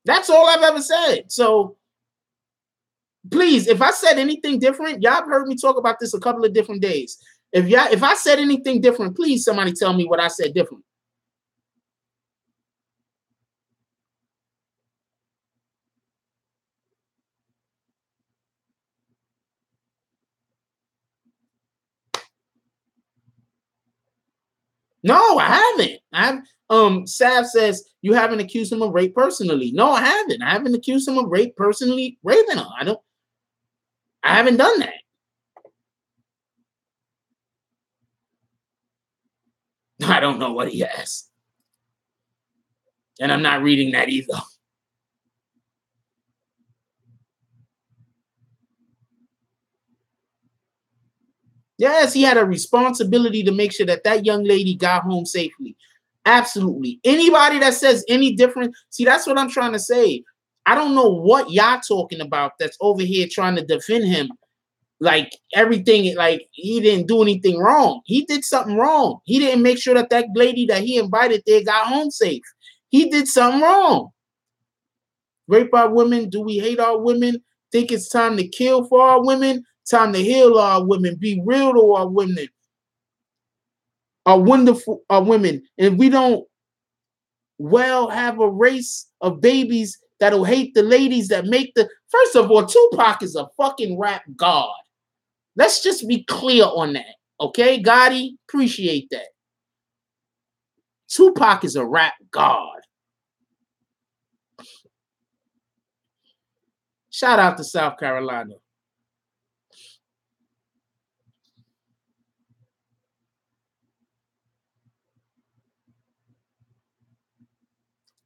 That's all I've ever said. So please, if I said anything different, y'all have heard me talk about this a couple of different days. If I said anything different, please somebody tell me what I said different. No, I haven't. Sav says you haven't accused him of rape personally. No, I haven't. I haven't accused him of rape personally, raping her. I haven't done that. I don't know what he has. And I'm not reading that either. Yes, he had a responsibility to make sure that that young lady got home safely. Absolutely. Anybody that says any different, see, that's what I'm trying to say. I don't know what y'all talking about that's over here trying to defend him. Like everything, like he didn't do anything wrong. He did something wrong. He didn't make sure that that lady that he invited there got home safe. He did something wrong. Rape our women. Do we hate our women? Think it's time to kill for our women? Time to heal our women. Be real to our women. Our wonderful our women. And we don't have a race of babies that'll hate the ladies that make the. First of all, Tupac is a fucking rap god. Let's just be clear on that. Okay, Gotti? Appreciate that. Tupac is a rap god. Shout out to South Carolina.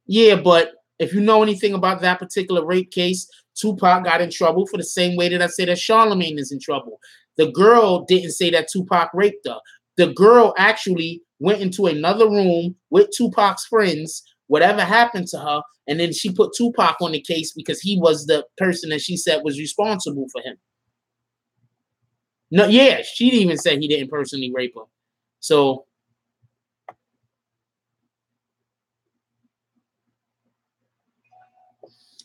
Yeah, but if you know anything about that particular rape case, Tupac got in trouble for the same way that I say that Charlamagne is in trouble. The girl didn't say that Tupac raped her. The girl actually went into another room with Tupac's friends, whatever happened to her, and then she put Tupac on the case because he was the person that she said was responsible for him. No, yeah, she didn't even say he didn't personally rape her. So,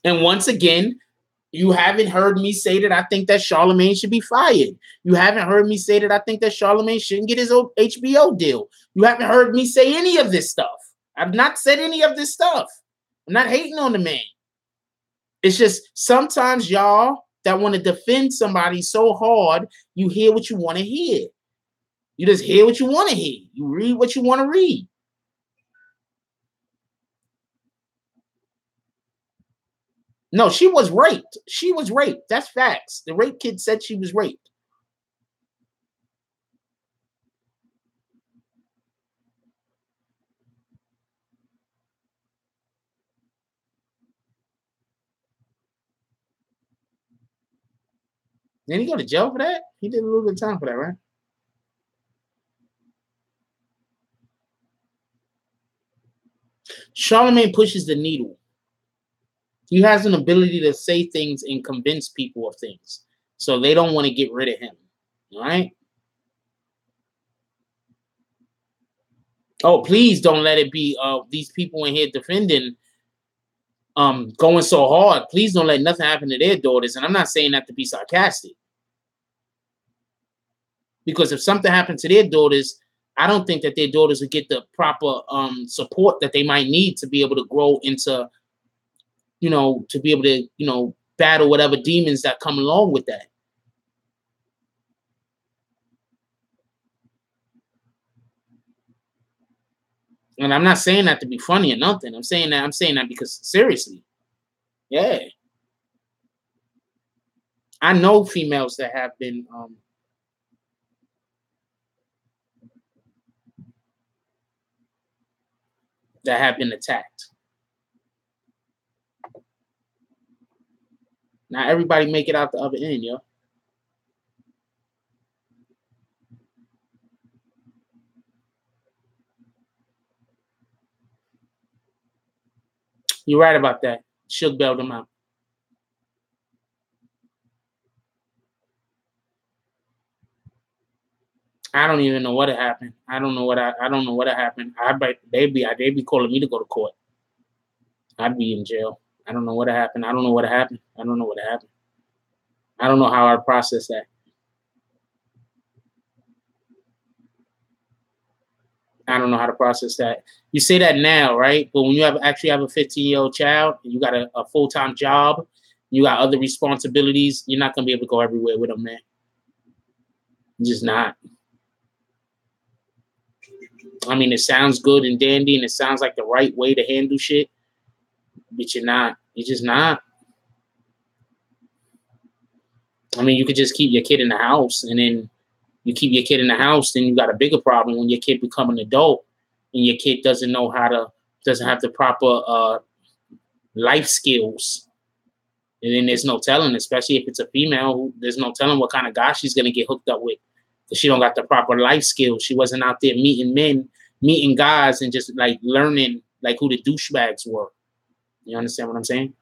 and once again, you haven't heard me say that I think that Charlamagne should be fired. You haven't heard me say that I think that Charlamagne shouldn't get his HBO deal. You haven't heard me say any of this stuff. I've not said any of this stuff. I'm not hating on the man. It's just sometimes y'all that want to defend somebody so hard, you hear what you want to hear. You just hear what you want to hear. You read what you want to read. No, she was raped. She was raped. That's facts. The rape kid said she was raped. Didn't he go to jail for that? He did a little bit of time for that, right? Charlamagne pushes the needle. He has an ability to say things and convince people of things. So they don't want to get rid of him. All right? Oh, please don't let it be these people in here defending going so hard. Please don't let nothing happen to their daughters. And I'm not saying that to be sarcastic. Because if something happened to their daughters, I don't think that their daughters would get the proper support that they might need to be able to grow into, to be able to, battle whatever demons that come along with that. And I'm not saying that to be funny or nothing. I'm saying that because seriously. Yeah. I know females that have been attacked. Not everybody make it out the other end, yo. You're right about that. Should bail them out. I don't even know what happened. I don't know what happened. They'd be calling me to go to court. I'd be in jail. I don't know what happened. I don't know what happened. I don't know what happened. I don't know how I'd process that. I don't know how to process that. You say that now, right? But when you actually have a 15-year-old child, and you got a full-time job, you got other responsibilities, you're not gonna be able to go everywhere with them, man. You're just not. I mean, it sounds good and dandy, and it sounds like the right way to handle shit, but you're not. You're just not. I mean, you could just keep your kid in the house, and then you keep your kid in the house, then you got a bigger problem when your kid become an adult and your kid doesn't have the proper life skills. And then there's no telling, especially if it's a female, there's no telling what kind of guy she's gonna get hooked up with. Because she don't got the proper life skills. She wasn't out there meeting guys and just like learning like who the douchebags were. You understand what I'm saying?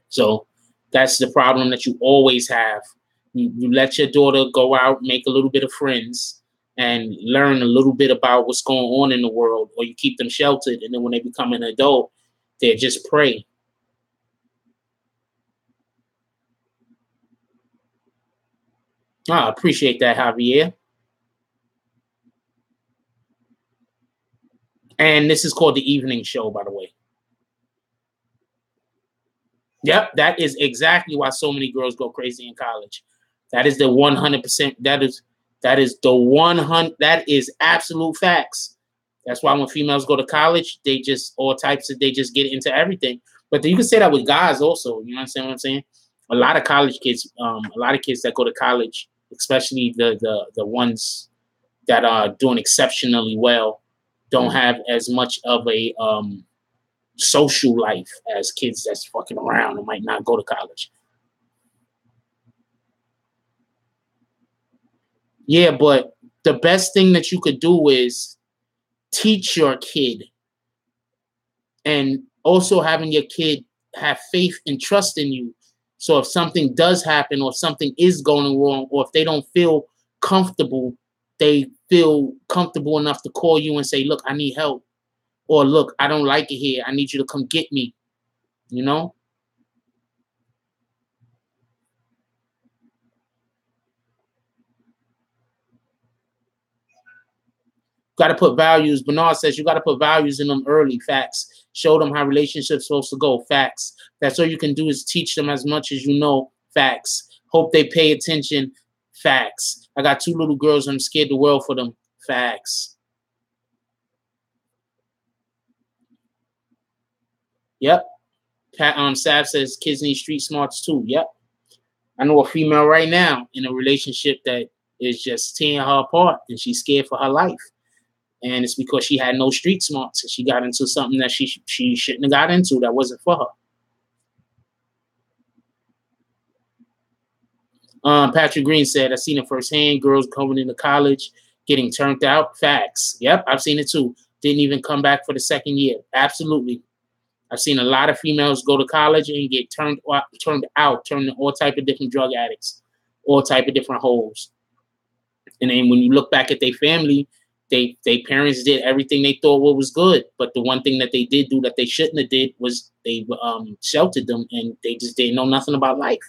So that's the problem that you always have. You let your daughter go out, make a little bit of friends, and learn a little bit about what's going on in the world, or you keep them sheltered, and then when they become an adult, they're just prey. I appreciate that, Javier. And this is called the evening show, by the way. Yep, that is exactly why so many girls go crazy in college. That is the 100%. That is the 100. That is absolute facts. That's why when females go to college, they just they just get into everything. But you can say that with guys also. You understand what I'm saying? A lot of college kids, a lot of kids that go to college, especially the ones that are doing exceptionally well, don't have as much of a social life as kids that's fucking around and might not go to college. Yeah, but the best thing that you could do is teach your kid, and also having your kid have faith and trust in you. So if something does happen, or if something is going wrong, or if they don't feel comfortable, they feel comfortable enough to call you and say, look, I need help. Or look, I don't like it here. I need you to come get me. You know? Got to put values. Bernard says you got to put values in them early. Facts. Show them how relationships supposed to go. Facts. That's all you can do is teach them as much as you know. Facts. Hope they pay attention. Facts. I got 2 little girls. I'm scared the world for them. Facts. Yep. Sav says kids need street smarts too. Yep. I know a female right now in a relationship that is just tearing her apart, and she's scared for her life. And it's because she had no street smarts, and she got into something that she shouldn't have got into, that wasn't for her. Patrick Green said, I've seen it firsthand. Girls coming into college, getting turned out. Facts. Yep, I've seen it too. Didn't even come back for the second year. Absolutely. I've seen a lot of females go to college and get turned out, turned into all type of different drug addicts, all type of different holes. And then when you look back at their family, they parents did everything they thought was good, but the one thing that they did do that they shouldn't have did was they sheltered them, and they just didn't know nothing about life.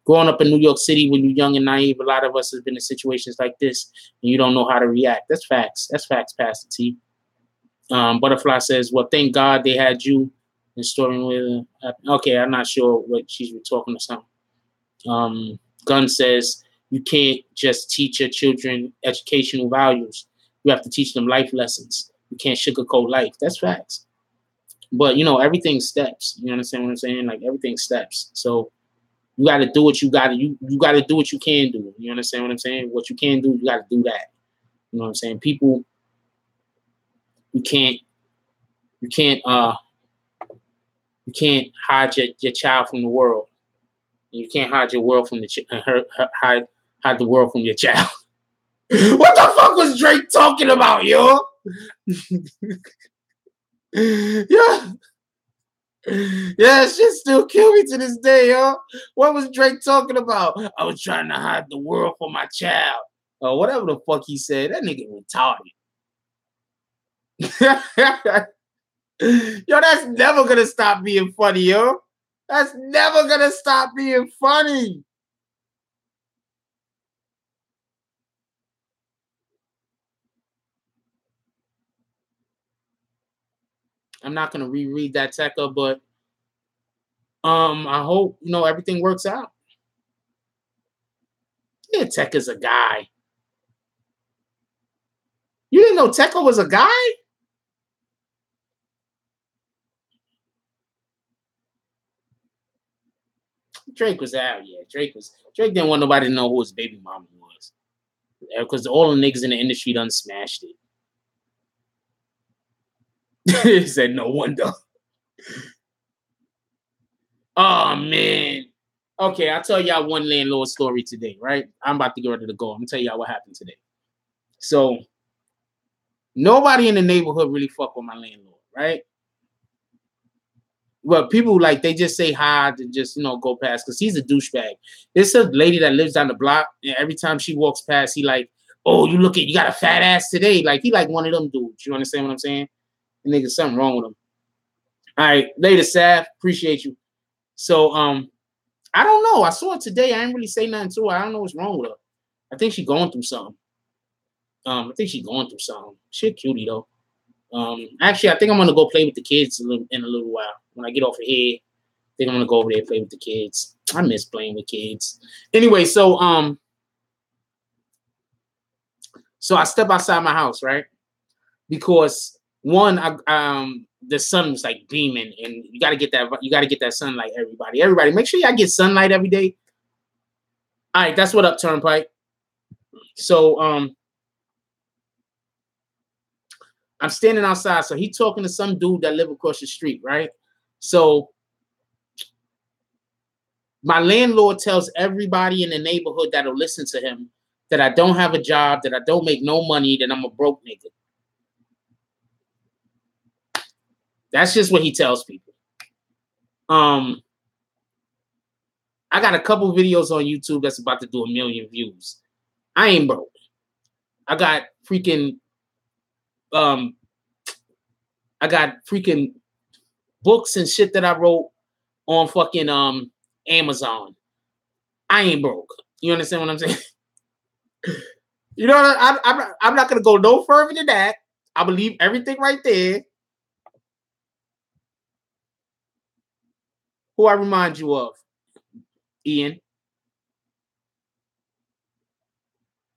Growing up in New York City when you're young and naive, a lot of us have been in situations like this, and you don't know how to react. That's facts. That's facts, Pastor T. Butterfly says, well, thank God they had you in story with. Okay, I'm not sure what she's talking or something. Gunn says, you can't just teach your children educational values. You have to teach them life lessons. You can't sugarcoat life. That's facts. But, everything steps. You understand what I'm saying? Like, everything steps. So you got to do what you got to. You got to do what you can do. You understand what I'm saying? What you can do, you got to do that. You know what I'm saying? People, you can't hide your child from the world. You can't hide your world from hide the world from your child. What the fuck was Drake talking about, yo? Yeah. Yeah, shit still kill me to this day, yo. What was Drake talking about? I was trying to hide the world from my child. Or whatever the fuck he said. That nigga retarded. Yo, that's never gonna stop being funny, yo. That's never gonna stop being funny. I'm not gonna reread that Tekka, but I hope everything works out. Yeah, Tekka's a guy. You didn't know Tekka was a guy? Drake was out, yeah. Drake didn't want nobody to know who his baby mama was. Because all the niggas in the industry done smashed it. He said no wonder. Oh man. Okay, I'll tell y'all one landlord story today, right? I'm about to get ready to go. I'm gonna tell y'all what happened today. So nobody in the neighborhood really fuck with my landlord, right? But people they just say hi to just go past because he's a douchebag. There's a lady that lives down the block, and every time she walks past, he oh, you got a fat ass today. Like he one of them dudes. You understand what I'm saying? And nigga, something wrong with him. All right, later, Saf. Appreciate you. So I don't know. I saw it today. I didn't really say nothing to her. I don't know what's wrong with her. I think she's going through something. She a cutie though. Actually, I think I'm gonna go play with the kids in a little while. When I get off of here, I think I'm gonna go over there and play with the kids. I miss playing with kids. Anyway, so I step outside my house, right? Because one, the sun was beaming, and you gotta get that sunlight, everybody. Everybody, make sure y'all get sunlight every day. All right, that's what up, Turnpike. So I'm standing outside. So he talking to some dude that live across the street, right? So my landlord tells everybody in the neighborhood that'll listen to him that I don't have a job, that I don't make no money, that I'm a broke nigga. That's just what he tells people. I got a couple videos on YouTube that's about to do 1 million views. I ain't broke. I got freaking books and shit that I wrote on fucking Amazon. I ain't broke. You understand what I'm saying? You know what? I'm not gonna go no further than that. I believe everything right there. Who I remind you of, Ian?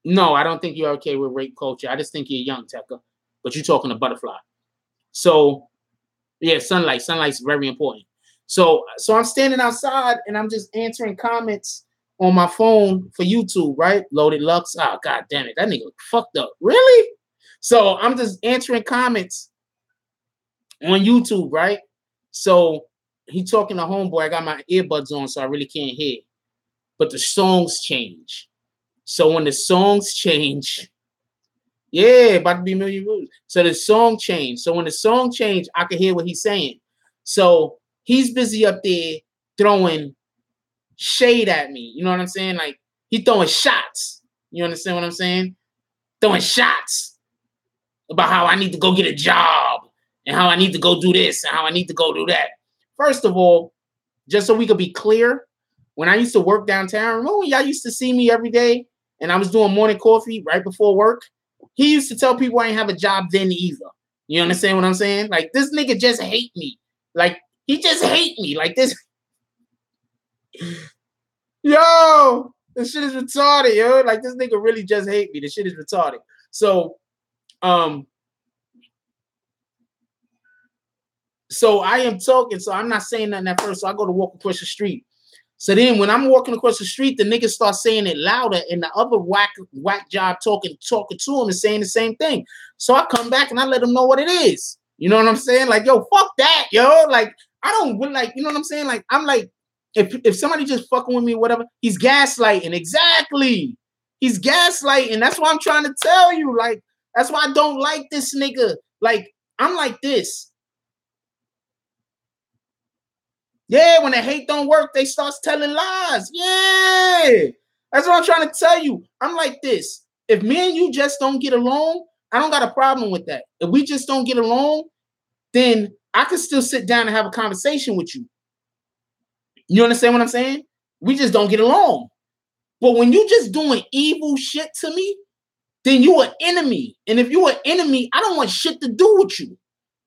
No, I don't think you're okay with rape culture. I just think you're young, Tekka. But you're talking to Butterfly. So, yeah, sunlight. Sunlight's very important. So I'm standing outside and I'm just answering comments on my phone for YouTube, right? Loaded Lux. Oh, God damn it. That nigga fucked up. Really? So I'm just answering comments on YouTube, right? So he talking to homeboy. I got my earbuds on, so I really can't hear. But the songs change. So when the songs change, yeah, about to be 1 million views. So the song changed. So when the song changed, I could hear what he's saying. So he's busy up there throwing shade at me. You know what I'm saying? Like, he throwing shots. You understand what I'm saying? Throwing shots about how I need to go get a job and how I need to go do this and how I need to go do that. First of all, just so we could be clear, when I used to work downtown, remember when y'all used to see me every day and I was doing morning coffee right before work? He used to tell people I ain't have a job then either. You understand what I'm saying? Like, this nigga just hate me. Like, he just hate me. Like, this. Yo, this shit is retarded, yo. Like, this nigga really just hate me. This shit is retarded. So I am talking, so I'm not saying nothing at first. So I go to walk across the street. So then when I'm walking across the street, the niggas start saying it louder, and the other whack job talking to him is saying the same thing. So I come back and I let him know what it is. You know what I'm saying? Like, yo, fuck that, yo. Like, I don't like, you know what I'm saying? Like, I'm like, if somebody just fucking with me, whatever, he's gaslighting. Exactly. He's gaslighting. That's what I'm trying to tell you. Like, that's why I don't like this nigga. Like, I'm like this. Yeah, when the hate don't work, they start telling lies. Yeah. That's what I'm trying to tell you. I'm like this. If me and you just don't get along, I don't got a problem with that. If we just don't get along, then I can still sit down and have a conversation with you. You understand what I'm saying? We just don't get along. But when you just doing evil shit to me, then you an enemy. And if you an enemy, I don't want shit to do with you.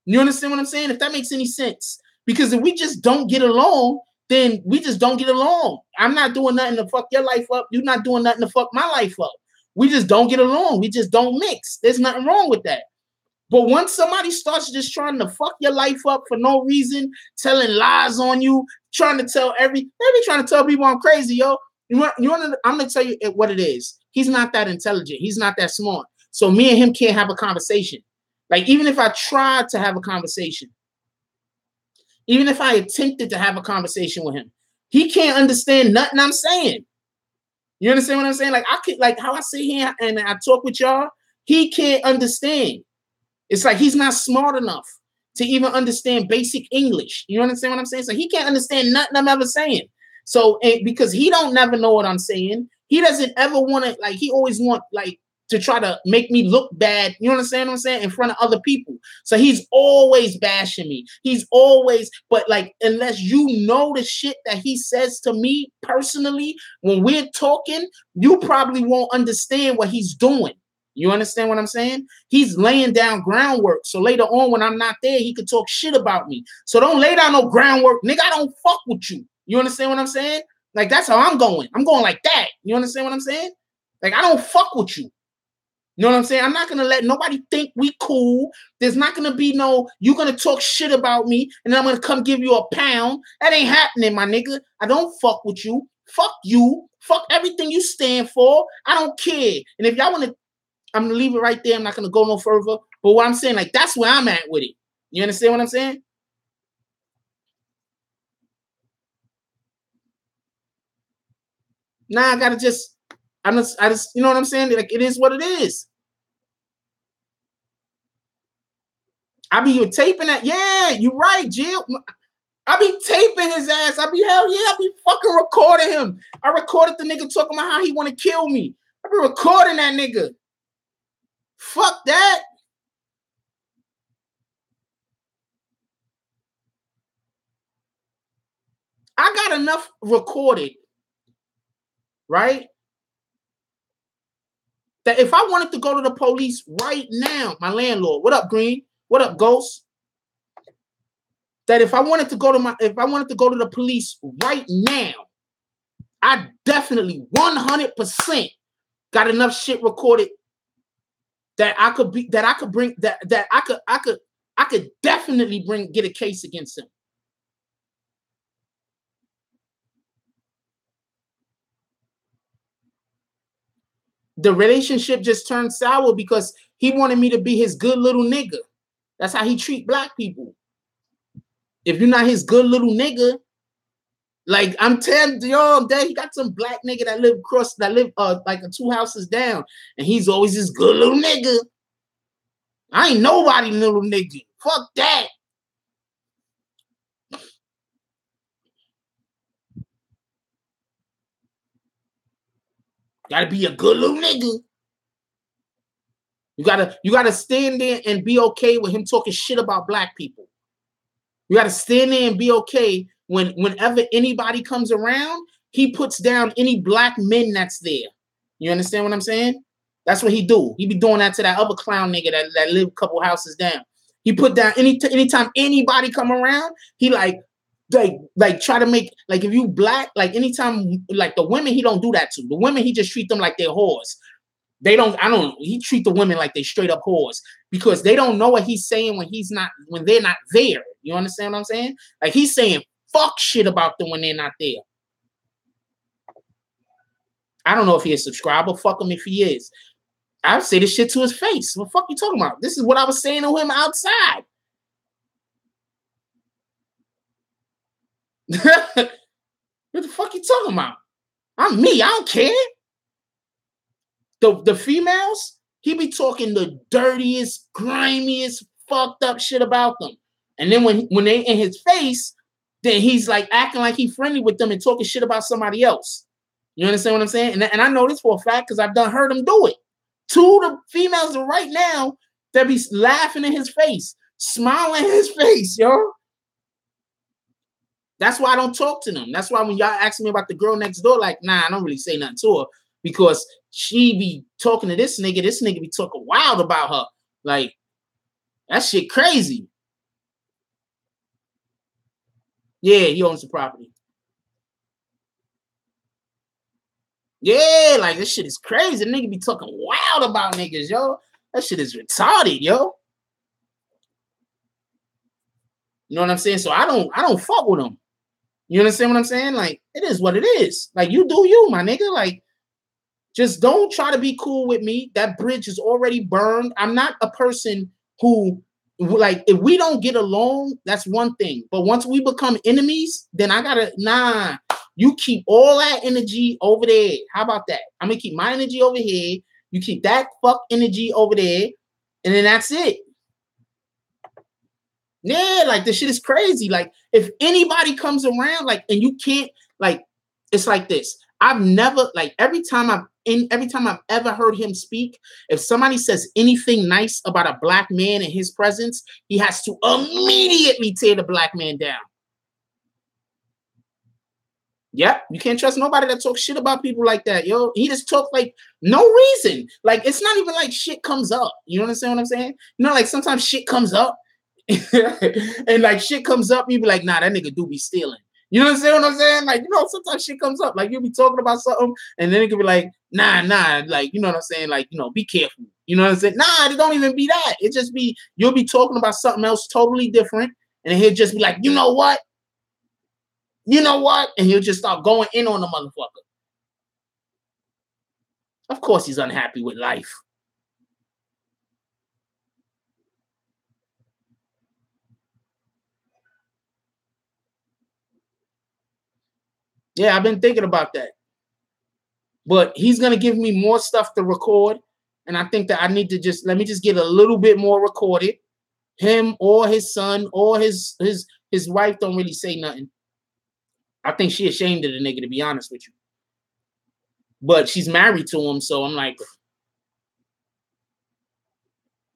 You understand what I'm saying? If that makes any sense. Because if we just don't get along, then we just don't get along. I'm not doing nothing to fuck your life up. You're not doing nothing to fuck my life up. We just don't get along. We just don't mix. There's nothing wrong with that. But once somebody starts just trying to fuck your life up for no reason, telling lies on you, trying to tell they be trying to tell people I'm crazy, yo. I'm gonna tell you what it is. He's not that intelligent. He's not that smart. So me and him can't have a conversation. Like, even if I tried to have a conversation, even if I attempted to have a conversation with him, he can't understand nothing I'm saying. You understand what I'm saying? Like, I could, like, how I sit here and I talk with y'all, he can't understand. It's like he's not smart enough to even understand basic English. You understand what I'm saying? So he can't understand nothing I'm ever saying. So because he don't never know what I'm saying, he doesn't ever want to, like, he always want, like, to try to make me look bad, you understand what I'm saying, in front of other people. So he's always bashing me. He's always, but like, unless you know the shit that he says to me personally, when we're talking, you probably won't understand what he's doing. You understand what I'm saying? He's laying down groundwork. So later on, when I'm not there, he could talk shit about me. So don't lay down no groundwork. Nigga, I don't fuck with you. You understand what I'm saying? Like, that's how I'm going. I'm going like that. You understand what I'm saying? Like, I don't fuck with you. You know what I'm saying? I'm not going to let nobody think we cool. There's not going to be no, you're going to talk shit about me and then I'm going to come give you a pound. That ain't happening, my nigga. I don't fuck with you. Fuck you. Fuck everything you stand for. I don't care. And if y'all want to, I'm going to leave it right there. I'm not going to go no further. But what I'm saying, like, that's where I'm at with it. You understand what I'm saying? Nah, I gotta just, I just, you know what I'm saying? Like, it is what it is. I be taping that. Yeah, you're right, Jill. I be taping his ass. I be, hell yeah, I be fucking recording him. I recorded the nigga talking about how he want to kill me. I be recording that nigga. Fuck that. I got enough recorded, right? That if I wanted to go to the police right now, my landlord, what up, Green? What up, Ghost? That if I wanted to go to the police right now, I definitely 100% got enough shit recorded that I could definitely get a case against him. The relationship just turned sour because he wanted me to be his good little nigga. That's how he treat black people. If you're not his good little nigga, like I'm telling you, he got some black nigga that live like 2 houses down, and he's always his good little nigga. I ain't nobody little nigga. Fuck that. Gotta be a good little nigga. You gotta stand there and be okay with him talking shit about black people. You gotta stand there and be okay whenever anybody comes around, he puts down any black men that's there. You understand what I'm saying? That's what he do. He be doing that to that other clown nigga that live a couple houses down. He put down anytime anybody come around, he like try to make, like, if you black, like anytime, like the women, he don't do that to. The women, he just treat them like they're whores. He treat the women like they straight up whores because they don't know what he's saying when they're not there. You understand what I'm saying? Like, he's saying fuck shit about them when they're not there. I don't know if he's a subscriber. Fuck him if he is. I would say this shit to his face. What the fuck you talking about? This is what I was saying to him outside. What the fuck you talking about? I'm me. I don't care. The females, he be talking the dirtiest, grimiest, fucked up shit about them. And then when they in his face, then he's like acting like he friendly with them and talking shit about somebody else. You understand what I'm saying? And I know this for a fact because I've heard him do it. 2 of the females right now that be laughing in his face, smiling in his face, yo. That's why I don't talk to them. That's why when y'all ask me about the girl next door, like, nah, I don't really say nothing to her because she be talking to this nigga be talking wild about her. Like, that shit crazy. Yeah, he owns the property. Yeah, like, this shit is crazy. Nigga be talking wild about niggas, yo. That shit is retarded, yo. You know what I'm saying? So I don't fuck with him. You understand what I'm saying? Like, it is what it is. Like, you do you, my nigga. Like, just don't try to be cool with me. That bridge is already burned. I'm not a person who, like, if we don't get along, that's one thing. But once we become enemies, then I gotta, nah, you keep all that energy over there. How about that? I'm gonna keep my energy over here. You keep that fuck energy over there. And then that's it. Yeah, like, this shit is crazy. Like, if anybody comes around, like, and you can't, like, it's like this. I've never, like, every time I've ever heard him speak, if somebody says anything nice about a black man in his presence, he has to immediately tear the black man down. Yep, you can't trust nobody that talks shit about people like that, yo. He just talk like no reason. Like, it's not even like shit comes up. You understand what I'm saying? You know, like, sometimes shit comes up and like shit comes up, you be like, nah, that nigga do be stealing. You know what I'm saying? Like, you know, sometimes shit comes up. Like, you'll be talking about something, and then it could be like, nah, like, you know what I'm saying? Like, you know, be careful. You know what I'm saying? Nah, it don't even be that. It just be, you'll be talking about something else totally different, and he'll just be like, you know what? You know what? And he'll just start going in on the motherfucker. Of course he's unhappy with life. Yeah, I've been thinking about that. But he's gonna give me more stuff to record, and I think that I need to let me just get a little bit more recorded. Him or his son or his wife don't really say nothing. I think she ashamed of the nigga, to be honest with you. But she's married to him, so I'm like,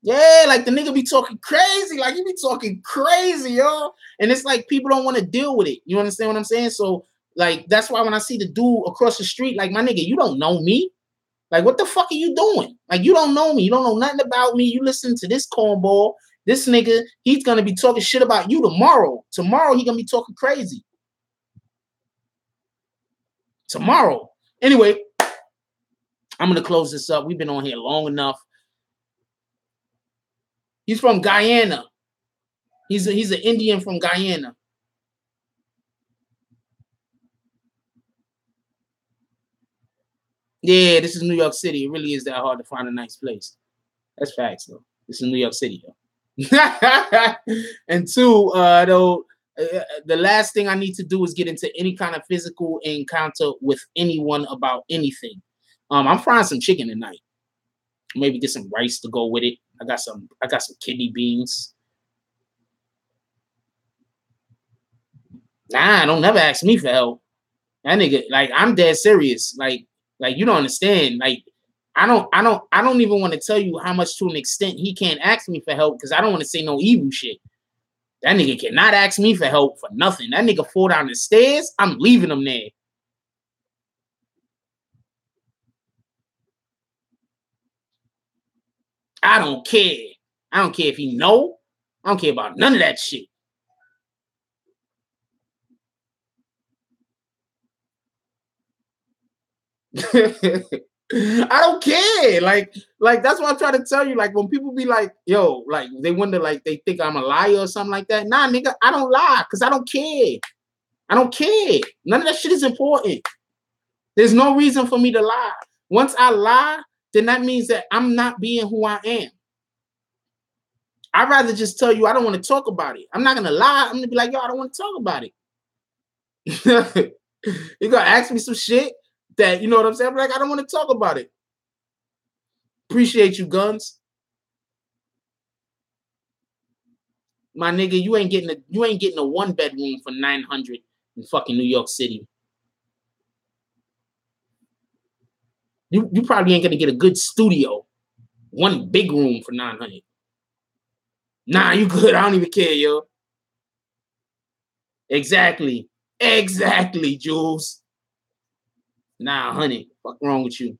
yeah, like the nigga be talking crazy, like he be talking crazy, yo. And it's like people don't want to deal with it. You understand what I'm saying? So like that's why when I see the dude across the street, like my nigga, you don't know me. Like what the fuck are you doing? Like you don't know me. You don't know nothing about me. You listen to this cornball. This nigga, he's gonna be talking shit about you tomorrow. Tomorrow he gonna be talking crazy. Tomorrow. Anyway, I'm gonna close this up. We've been on here long enough. He's from Guyana. He's an Indian from Guyana. Yeah, this is New York City. It really is that hard to find a nice place. That's facts, though. This is New York City, though. And two, though, the last thing I need to do is get into any kind of physical encounter with anyone about anything. I'm frying some chicken tonight. Maybe get some rice to go with it. I got some kidney beans. Nah, don't never ask me for help. That nigga, like, I'm dead serious. Like you don't understand. Like, I don't even want to tell you how much to an extent he can't ask me for help because I don't want to say no evil shit. That nigga cannot ask me for help for nothing. That nigga fall down the stairs, I'm leaving him there. I don't care. I don't care if he know. I don't care about none of that shit. I don't care. Like that's what I'm trying to tell you. Like when people be like, yo, like they wonder, like they think I'm a liar or something like that. Nah, nigga, I don't lie because I don't care. I don't care. None of that shit is important. There's no reason for me to lie. Once I lie, then that means that I'm not being who I am. I'd rather just tell you I don't want to talk about it. I'm not gonna lie. I'm gonna be like, yo, I don't want to talk about it. You're gonna ask me some shit that, you know what I'm saying? I'm like, I don't want to talk about it. Appreciate you, Guns. My nigga, you ain't getting a one bedroom for 900 in fucking New York City. You probably ain't gonna get a good studio. One big room for 900. Nah, you good. I don't even care, yo. Exactly, Jules. Nah, honey, fuck wrong with you?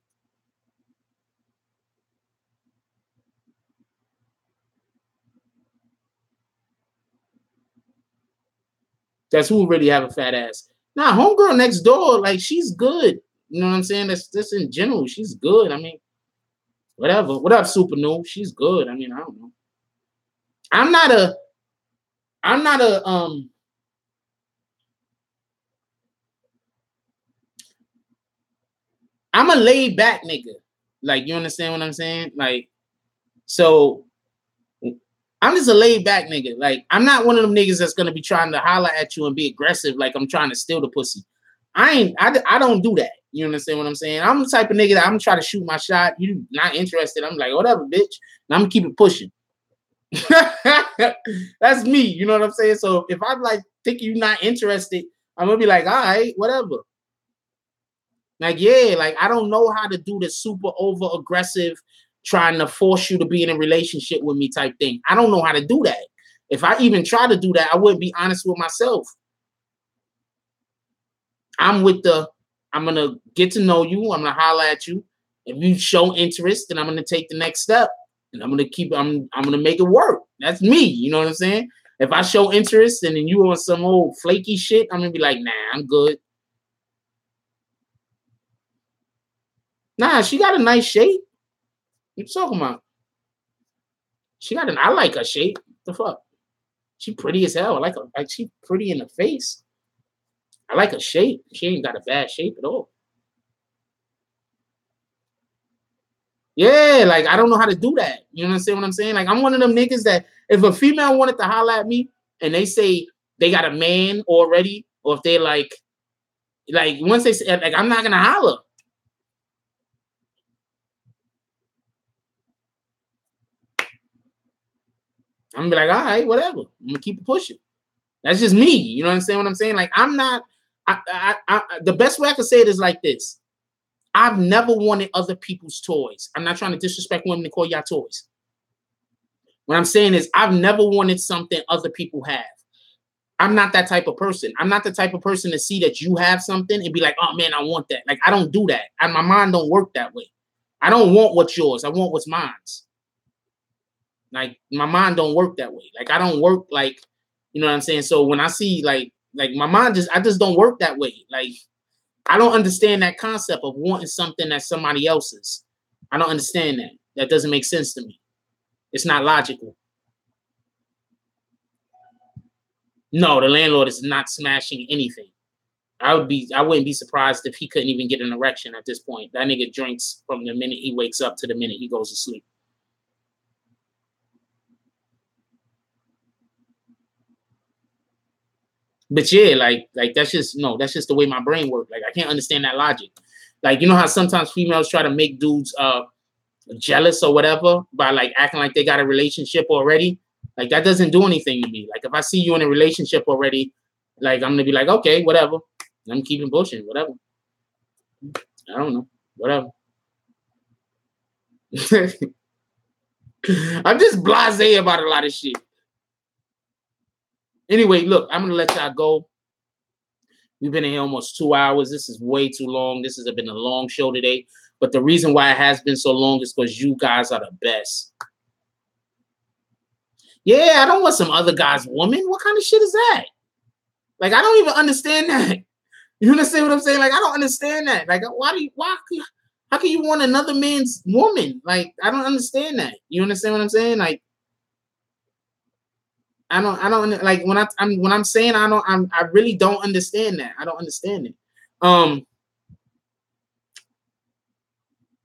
That's who really have a fat ass. Nah, homegirl next door, like she's good. You know what I'm saying? That's in general. She's good. I mean, whatever. What up, Super Noob? She's good. I mean, I don't know. I'm not a I'm a laid back nigga. Like, you understand what I'm saying? Like, so I'm just a laid back nigga. Like, I'm not one of them niggas that's gonna be trying to holler at you and be aggressive like I'm trying to steal the pussy. I don't do that. You understand what I'm saying? I'm the type of nigga that I'm trying to shoot my shot. You not interested. I'm like, whatever, bitch. And I'm gonna keep it pushing. That's me. You know what I'm saying? So if I'm like think you're not interested, I'm gonna be like, all right, whatever. Like, yeah, like I don't know how to do the super over aggressive, trying to force you to be in a relationship with me type thing. I don't know how to do that. If I even try to do that, I wouldn't be honest with myself. I'm gonna get to know you. I'm gonna holler at you. If you show interest, then I'm gonna take the next step, and I'm gonna make it work. That's me. You know what I'm saying? If I show interest and then you on some old flaky shit, I'm gonna be like, nah, I'm good. Nah, she got a nice shape. What you talking about? I like her shape. What the fuck? She pretty as hell. I like her. Like she pretty in the face. I like her shape. She ain't got a bad shape at all. Yeah, like I don't know how to do that. You understand what I'm saying? Like I'm one of them niggas that if a female wanted to holler at me and they say they got a man already, or if they're like, Like once they say, like, I'm not gonna holler. I'm gonna be like, all right, whatever. I'm gonna keep it pushing. That's just me. You know what I'm saying? Like, I'm not. The best way I can say it is like this. I've never wanted other people's toys. I'm not trying to disrespect women to call y'all toys. What I'm saying is, I've never wanted something other people have. I'm not that type of person. I'm not the type of person to see that you have something and be like, oh man, I want that. Like, I don't do that. My mind don't work that way. I don't want what's yours. I want what's mine's. Like, my mind don't work that way. Like, I don't work like, you know what I'm saying? So when I see like my mind I just don't work that way. Like, I don't understand that concept of wanting something that's somebody else's. I don't understand that. That doesn't make sense to me. It's not logical. No, the landlord is not smashing anything. I wouldn't be surprised if he couldn't even get an erection at this point. That nigga drinks from the minute he wakes up to the minute he goes to sleep. But yeah, like that's just the way my brain works. Like, I can't understand that logic. Like, you know how sometimes females try to make dudes jealous or whatever by like acting like they got a relationship already. Like, that doesn't do anything to me. Like, if I see you in a relationship already, like, I'm gonna be like, okay, whatever. I'm keeping pushing, whatever. I don't know, whatever. I'm just blasé about a lot of shit. Anyway, look, I'm gonna let y'all go. We've been in here almost 2 hours. This is way too long. This has been a long show today. But the reason why it has been so long is because you guys are the best. Yeah, I don't want some other guy's woman. What kind of shit is that? Like, I don't even understand that. You understand what I'm saying? Like, I don't understand that. Like, how can you want another man's woman? Like, I don't understand that. You understand what I'm saying? Like, I don't like when I'm saying I really don't understand that. I don't understand it.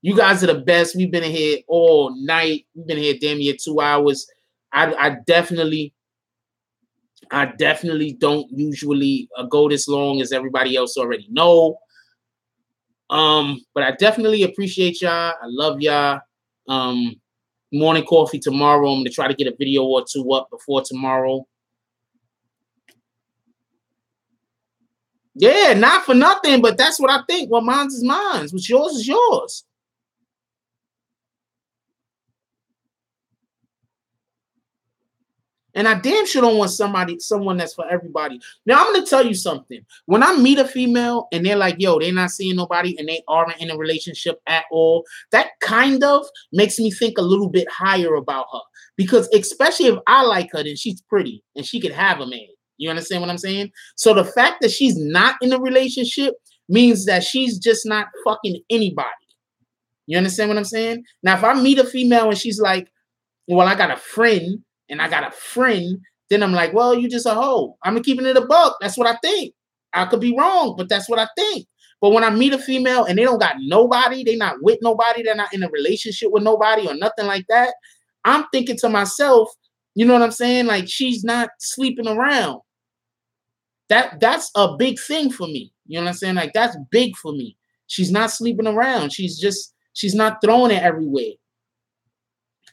You guys are the best. We've been in here all night. We've been here damn near 2 hours. I definitely don't usually go this long, as everybody else already know. But I definitely appreciate y'all. I love y'all. Morning coffee tomorrow. I'm gonna try to get a video or two up before tomorrow. Yeah, not for nothing, but that's what I think. What mine's is mine's. What's yours is yours. And I damn sure don't want someone that's for everybody. Now, I'm going to tell you something. When I meet a female and they're like, yo, they're not seeing nobody and they aren't in a relationship at all, that kind of makes me think a little bit higher about her. Because especially if I like her, then she's pretty and she could have a man. You understand what I'm saying? So the fact that she's not in a relationship means that she's just not fucking anybody. You understand what I'm saying? Now, if I meet a female and she's like, well, I got a friend, and I got a friend, then I'm like, well, you just a hoe. I'm keeping it a buck. That's what I think. I could be wrong, but that's what I think. But when I meet a female and they don't got nobody, they're not with nobody, they're not in a relationship with nobody or nothing like that, I'm thinking to myself, you know what I'm saying? Like, she's not sleeping around. That's a big thing for me. You know what I'm saying? Like, that's big for me. She's not sleeping around. She's not throwing it everywhere.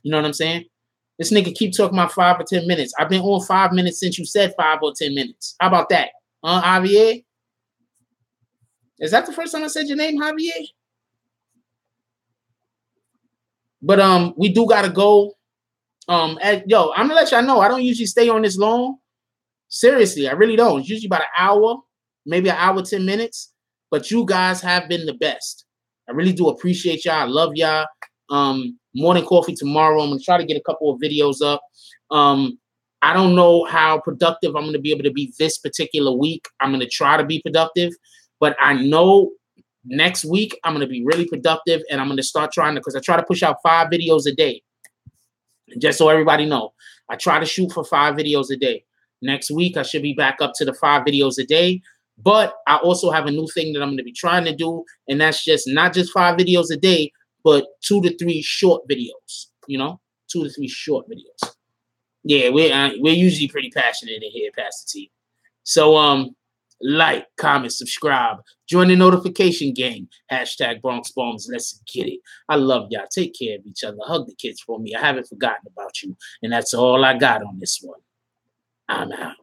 You know what I'm saying? This nigga keep talking about 5 or 10 minutes. I've been on 5 minutes since you said 5 or 10 minutes. How about that? Javier? Is that the first time I said your name, Javier? But we do gotta go. I'm gonna let y'all know I don't usually stay on this long. Seriously, I really don't. It's usually about an hour, maybe an hour, 10 minutes. But you guys have been the best. I really do appreciate y'all. I love y'all. Morning coffee tomorrow. I'm gonna try to get a couple of videos up. I don't know how productive I'm gonna be able to be this particular week. I'm gonna try to be productive, but I know next week I'm gonna be really productive, and I'm gonna start trying to, because I try to push out 5 videos a day. Just so everybody know, I try to shoot for 5 videos a day. Next week I should be back up to the 5 videos a day. But I also have a new thing that I'm gonna be trying to do, and that's just not just 5 videos a day, but 2 to 3 short videos, 2 to 3 short videos. Yeah, we're usually pretty passionate in here, Pastor T. So like, comment, subscribe, join the notification gang. Hashtag Bronx Bombs. Let's get it. I love y'all. Take care of each other. Hug the kids for me. I haven't forgotten about you. And that's all I got on this one. I'm out.